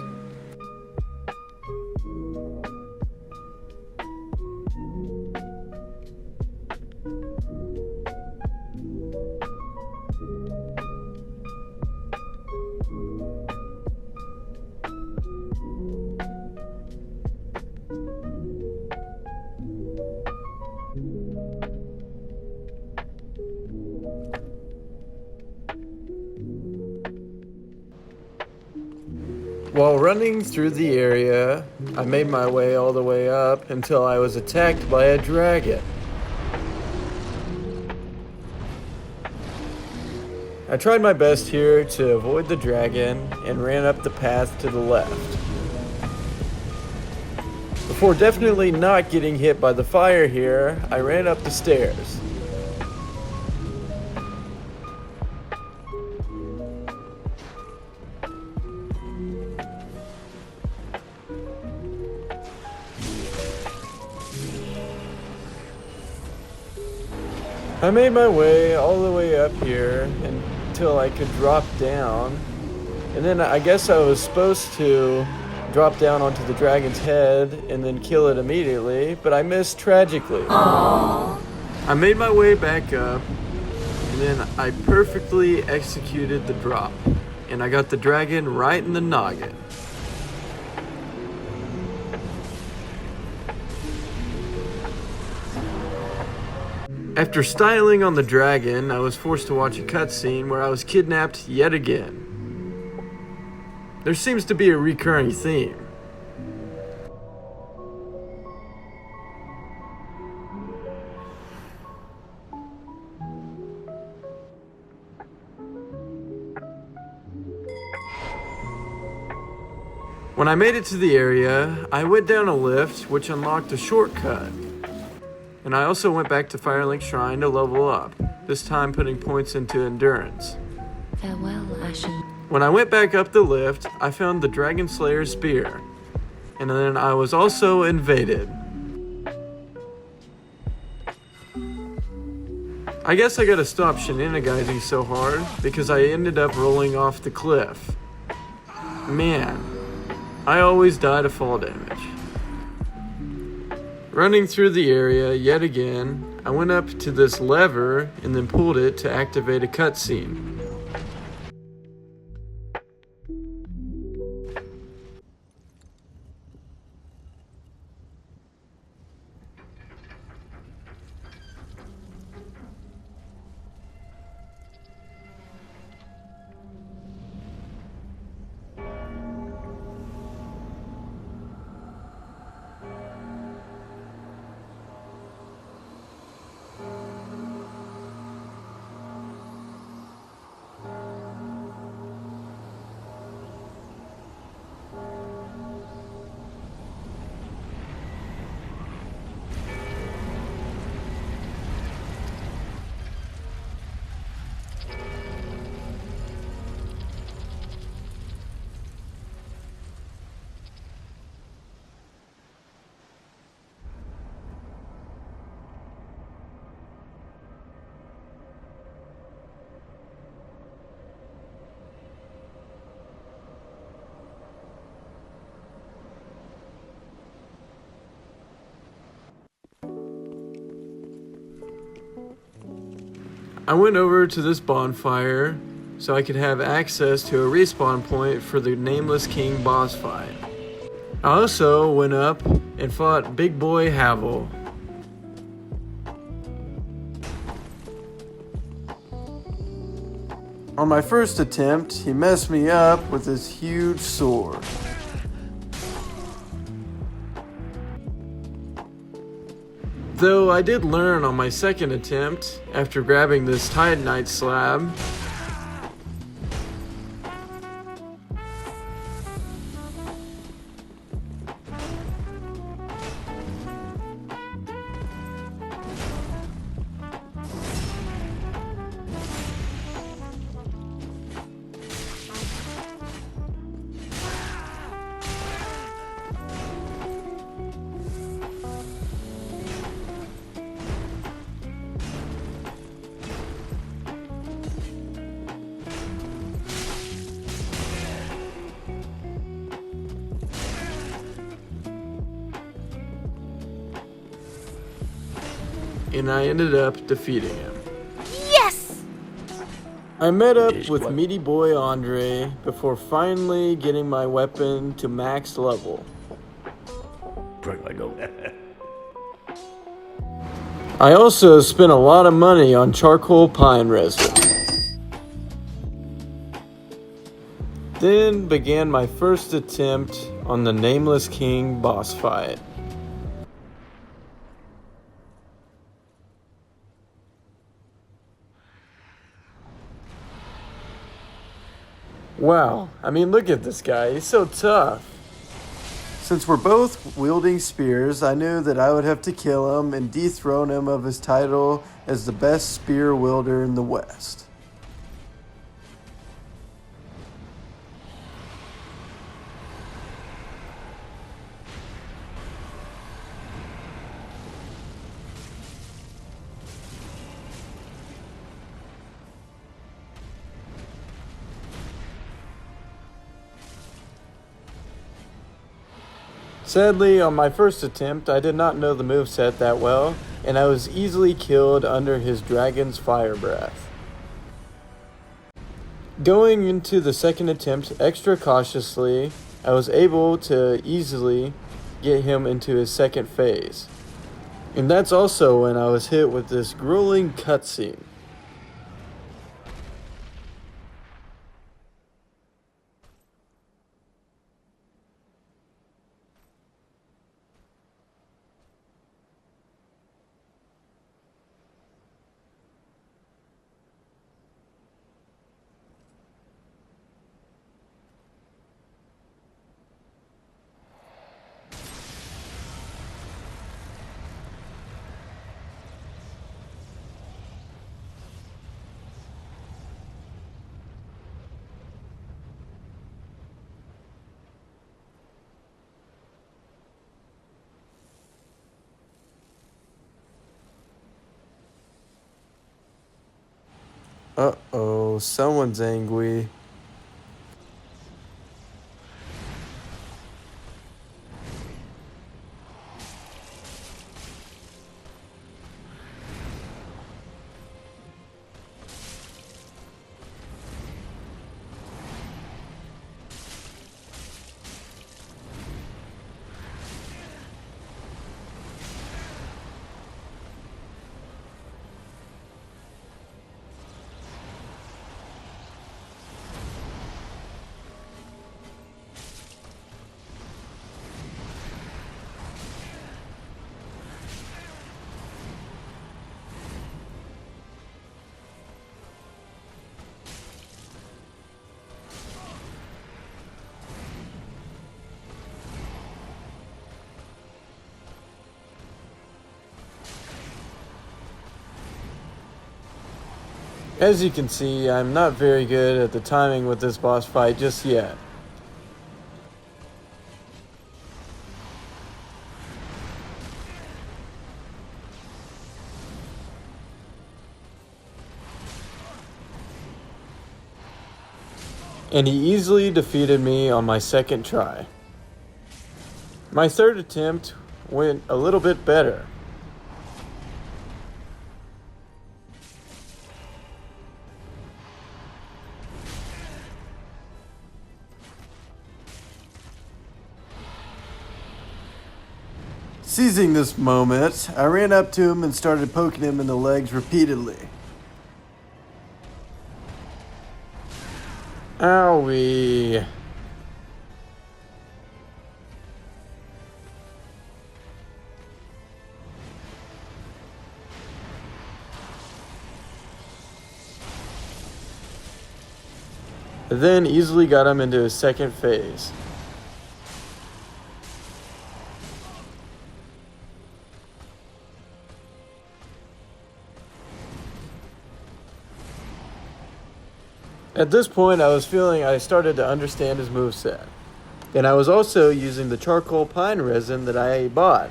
While running through the area, I made my way all the way up until I was attacked by a dragon. I tried my best here to avoid the dragon and ran up the path to the left. Before definitely not getting hit by the fire here, I ran up the stairs. I made my way all the way up here until I could drop down, and then I guess I was supposed to drop down onto the dragon's head and then kill it immediately, but I missed tragically. Aww. I made my way back up, and then I perfectly executed the drop, and I got the dragon right in the noggin. After styling on the dragon, I was forced to watch a cutscene where I was kidnapped yet again. There seems to be a recurring theme. When I made it to the area, I went down a lift which unlocked a shortcut. And I also went back to Firelink Shrine to level up, this time putting points into endurance. Farewell, Ashen. When I went back up the lift, I found the Dragon Slayer spear, and then I was also invaded. I guess I gotta stop shenanigizing so hard because I ended up rolling off the cliff. Man, I always die to fall damage. Running through the area yet again, I went up to this lever and then pulled it to activate a cutscene. I went over to this bonfire so I could have access to a respawn point for the Nameless King boss fight. I also went up and fought Big Boy Havel. On my first attempt, he messed me up with his huge sword. Though I did learn on my second attempt, after grabbing this Titanite slab, and I ended up defeating him. Yes! I met up with meaty boy Andre before finally getting my weapon to max level. I also spent a lot of money on charcoal pine resin. Then began my first attempt on the Nameless King boss fight. Wow, I mean, look at this guy, he's so tough. Since we're both wielding spears, I knew that I would have to kill him and dethrone him of his title as the best spear wielder in the West. Sadly, on my first attempt, I did not know the moveset that well, and I was easily killed under his dragon's fire breath. Going into the second attempt extra cautiously, I was able to easily get him into his second phase. And that's also when I was hit with this grueling cutscene. Uh-oh, someone's angry. As you can see, I'm not very good at the timing with this boss fight just yet. And he easily defeated me on my second try. My third attempt went a little bit better. Seizing this moment, I ran up to him and started poking him in the legs repeatedly. Owie. Then easily got him into his second phase. At this point, I was feeling I started to understand his moveset. And I was also using the charcoal pine resin that I bought.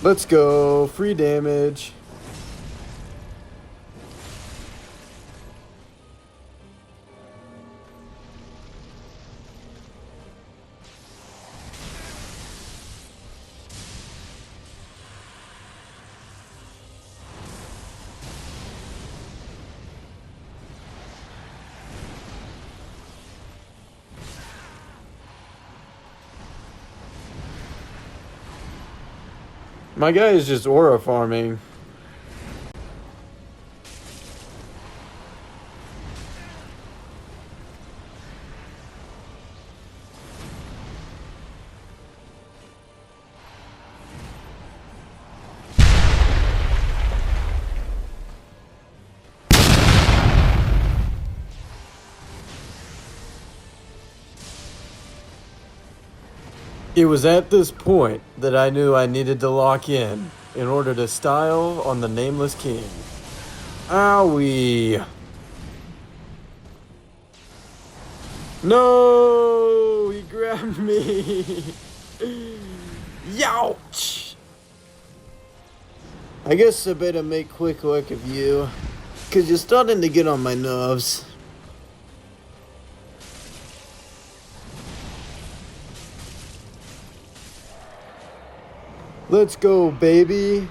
Let's go. Free damage. My guy is just aura farming. It was at this point that I knew I needed to lock in order to style on the Nameless King. Owie. No! He grabbed me! Youch! I guess I better make quick work of you, 'cause you're starting to get on my nerves. Let's go, baby.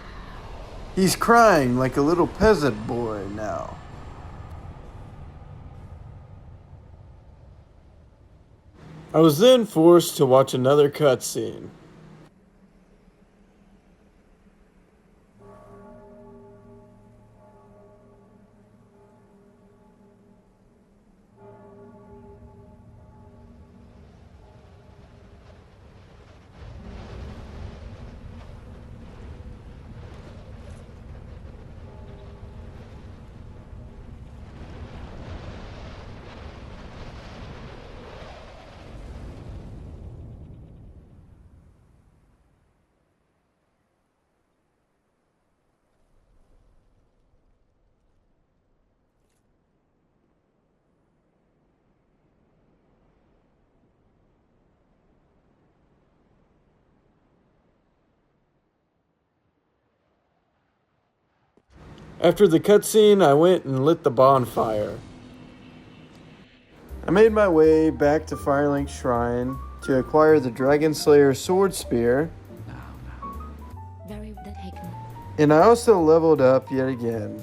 He's crying like a little peasant boy now. I was then forced to watch another cutscene. After the cutscene, I went and lit the bonfire. I made my way back to Firelink Shrine to acquire the Dragon Slayer Sword Spear, Very taken. and I also leveled up yet again.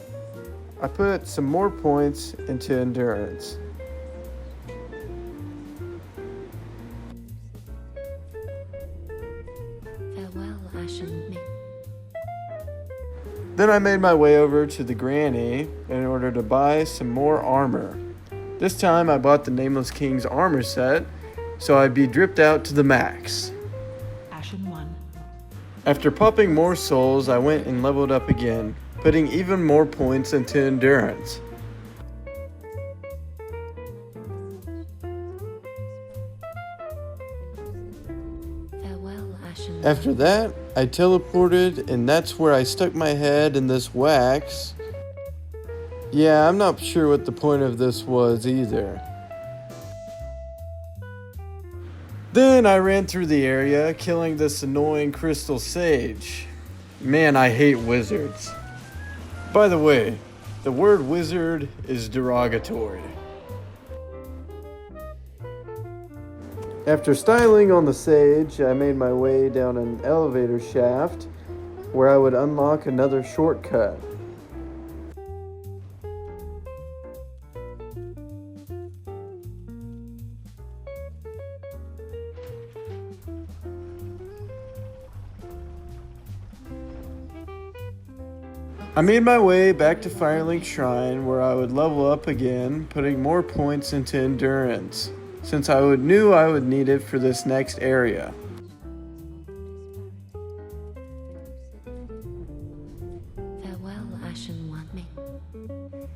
I put some more points into Endurance. Farewell, Ashen Mick. Then I made my way over to the Granny in order to buy some more armor. This time I bought the Nameless King's armor set, so I'd be dripped out to the max. Ashen 1. After popping more souls, I went and leveled up again, putting even more points into Endurance. Farewell, Ashen. After that, I teleported, and that's where I stuck my head in this wax. Yeah, I'm not sure what the point of this was either. Then I ran through the area, killing this annoying crystal sage. Man, I hate wizards. By the way, the word wizard is derogatory. After styling on the sage, I made my way down an elevator shaft where I would unlock another shortcut. I made my way back to Firelink Shrine where I would level up again, putting more points into Endurance, since knew I would need it for this next area. Farewell, Ashen One Mick.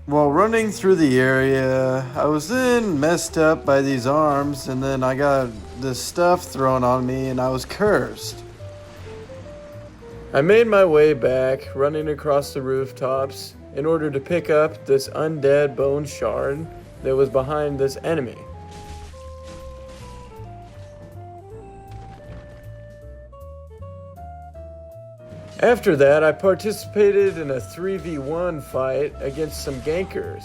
While running through the area, I was then messed up by these arms, and then I got this stuff thrown on me and I was cursed. I made my way back, running across the rooftops, in order to pick up this undead bone shard that was behind this enemy. After that, I participated in a 3v1 fight against some gankers.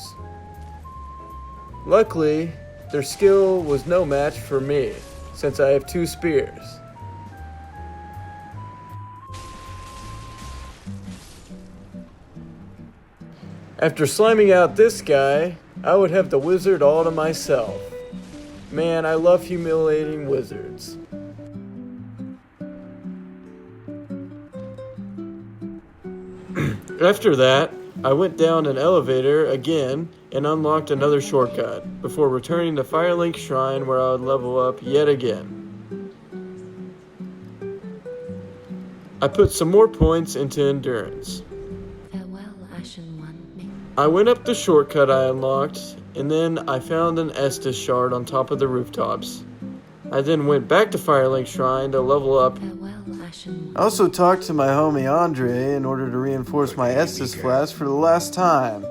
Luckily, their skill was no match for me, since I have 2 spears. After sliming out this guy, I would have the wizard all to myself. Man, I love humiliating wizards. After that, I went down an elevator again and unlocked another shortcut before returning to Firelink Shrine where I would level up yet again. I put some more points into endurance. Farewell, Ashen One. May I went up the shortcut I unlocked, and then I found an Estus shard on top of the rooftops. I then went back to Firelink Shrine to level up. farewell, Ashen One. I also talked to my homie Andre in order to reinforce my Estus flask for the last time.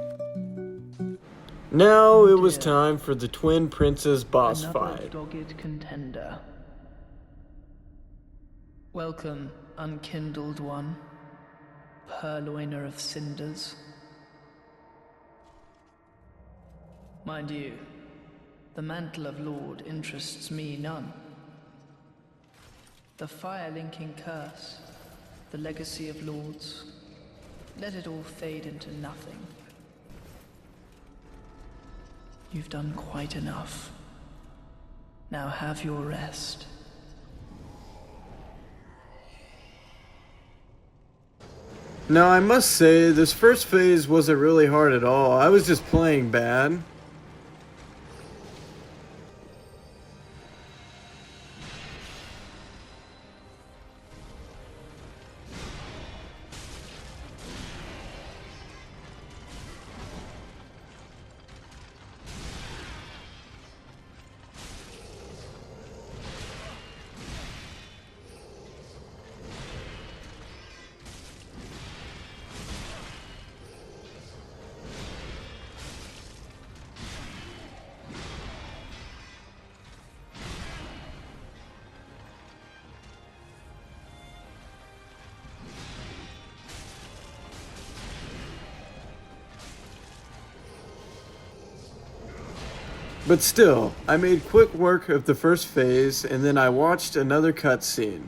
Now it was time for the Twin Princes boss Another fight. dogged contender. Welcome, unkindled one, purloiner of cinders. Mind you, the mantle of Lord interests me none. The fire-linking curse, the legacy of lords, let it all fade into nothing. You've done quite enough. Now have your rest. Now I must say, this first phase wasn't really hard at all. I was just playing bad. But still, I made quick work of the first phase, and then I watched another cutscene.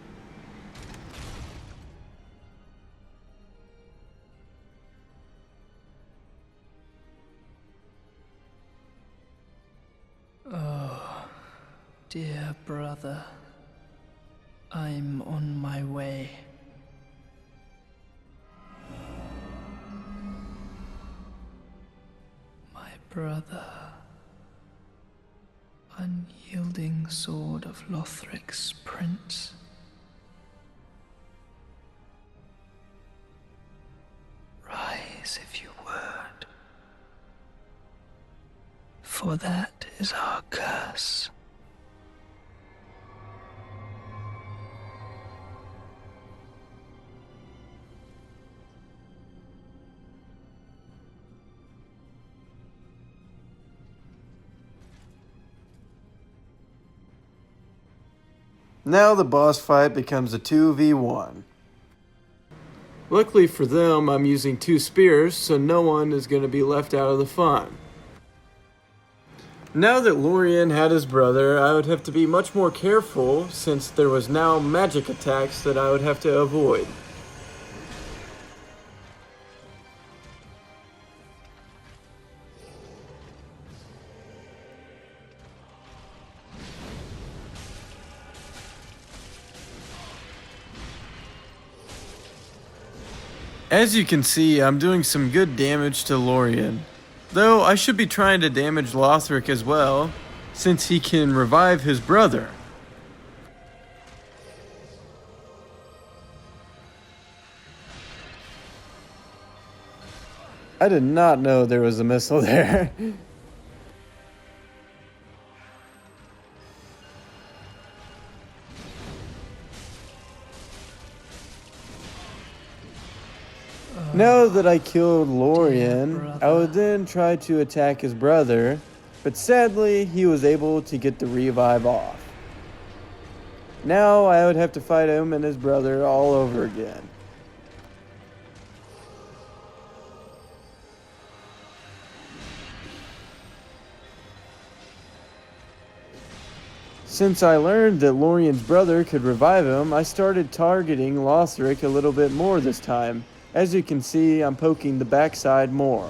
Dear brother, I'm on my way. My brother, unyielding sword of Lothric's prince. Rise if you would, for that is our curse. Now the boss fight becomes a 2v1. Luckily for them, I'm using 2 spears, so no one is going to be left out of the fun. Now that Lorien had his brother, I would have to be much more careful since there was now magic attacks that I would have to avoid. As you can see, I'm doing some good damage to Lorien. Though I should be trying to damage Lothric as well, since he can revive his brother. I did not know there was a missile there. Now that I killed Lorien, I would then try to attack his brother, but sadly he was able to get the revive off. Now I would have to fight him and his brother all over again. Since I learned that Lorien's brother could revive him, I started targeting Lothric a little bit more this time. As you can see, I'm poking the backside more.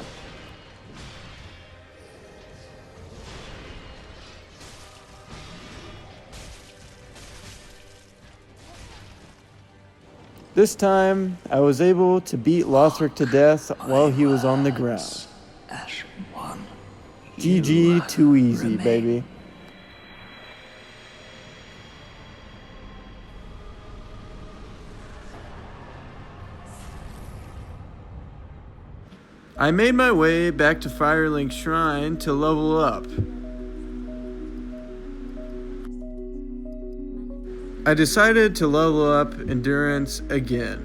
This time, I was able to beat Lothric to death while he was on the ground. Ashen One. GG, too easy, baby. I made my way back to Firelink Shrine to level up. I decided to level up Endurance again.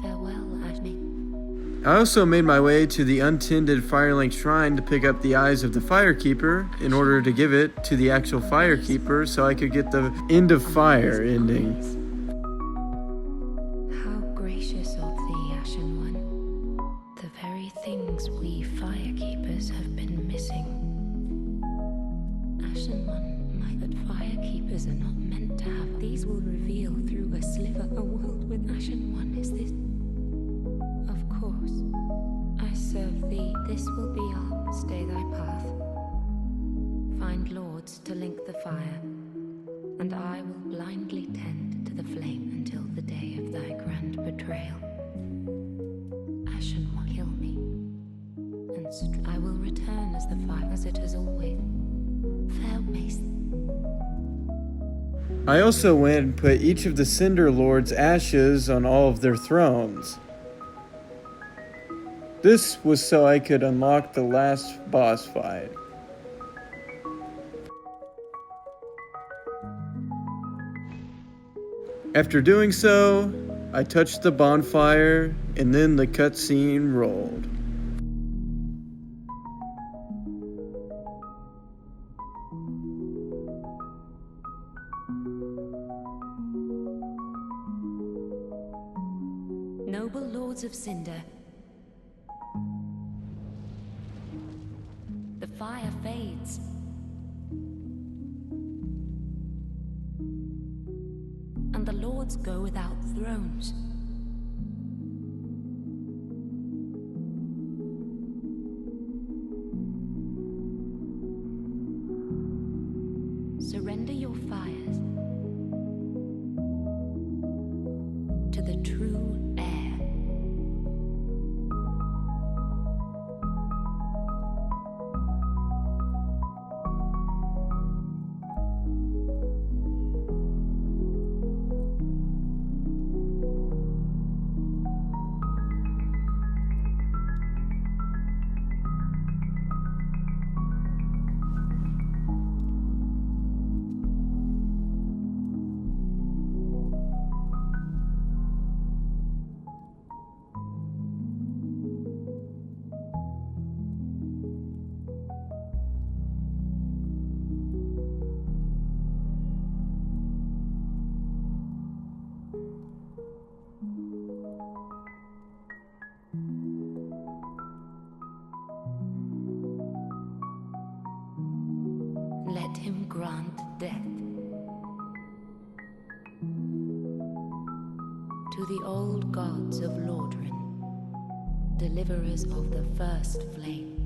Farewell, Ashmi. I also made my way to the untended Firelink Shrine to pick up the Eyes of the Firekeeper in order to give it to the actual Firekeeper so I could get the End of Fire ending. How gracious of thee, Ashen One. The very things we Firekeepers have been missing. Ashen One, but Firekeepers are not meant to have. These will reveal through a sliver a world with Ashen One. Is this? Of course. I serve thee. This will be our stay thy path. Find lords to link the fire, and I will blindly tend to the flame until the day of thy grand betrayal. Ashen One, kill me, and I will return as the fire, as it has always. Fair mace. I also went and put each of the Cinder Lords' ashes on all of their thrones. This was so I could unlock the last boss fight. After doing so, I touched the bonfire, and then the cutscene rolled. Noble lords of Cinder, the fire fades. And the lords go without thrones. Surrender your fires to the true heir. Let him grant death to the old gods of Lordran, deliverers of the first flame.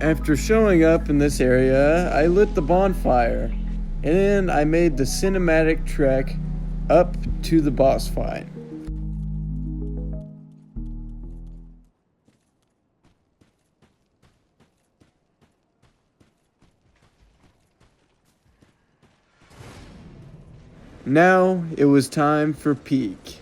After showing up in this area, I lit the bonfire, and then I made the cinematic trek up to the boss fight. Now it was time for peak.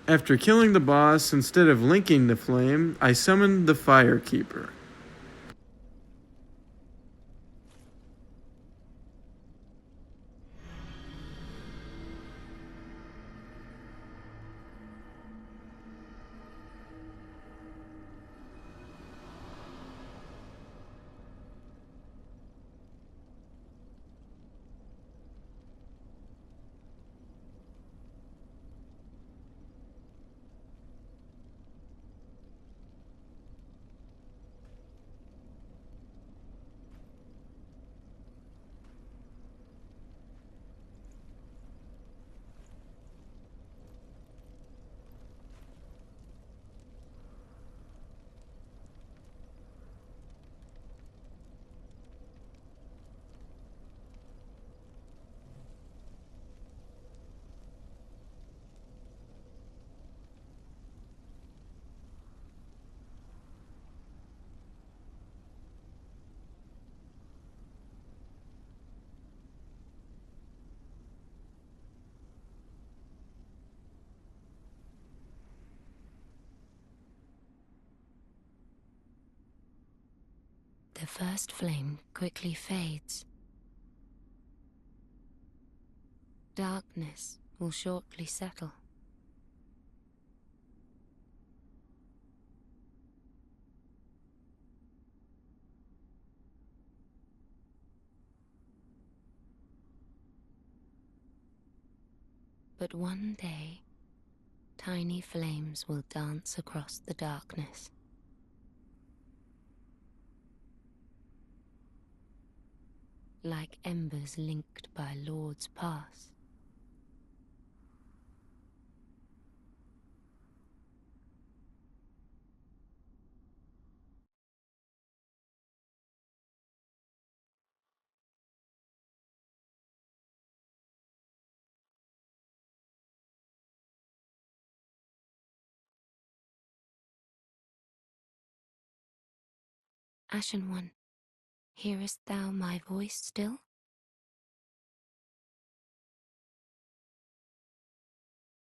After killing the boss, instead of linking the flame, I summoned the Firekeeper. The first flame quickly fades. Darkness will shortly settle. But one day, tiny flames will dance across the darkness. Like embers linked by Lord's Pass. Ashen One, hearest thou my voice still?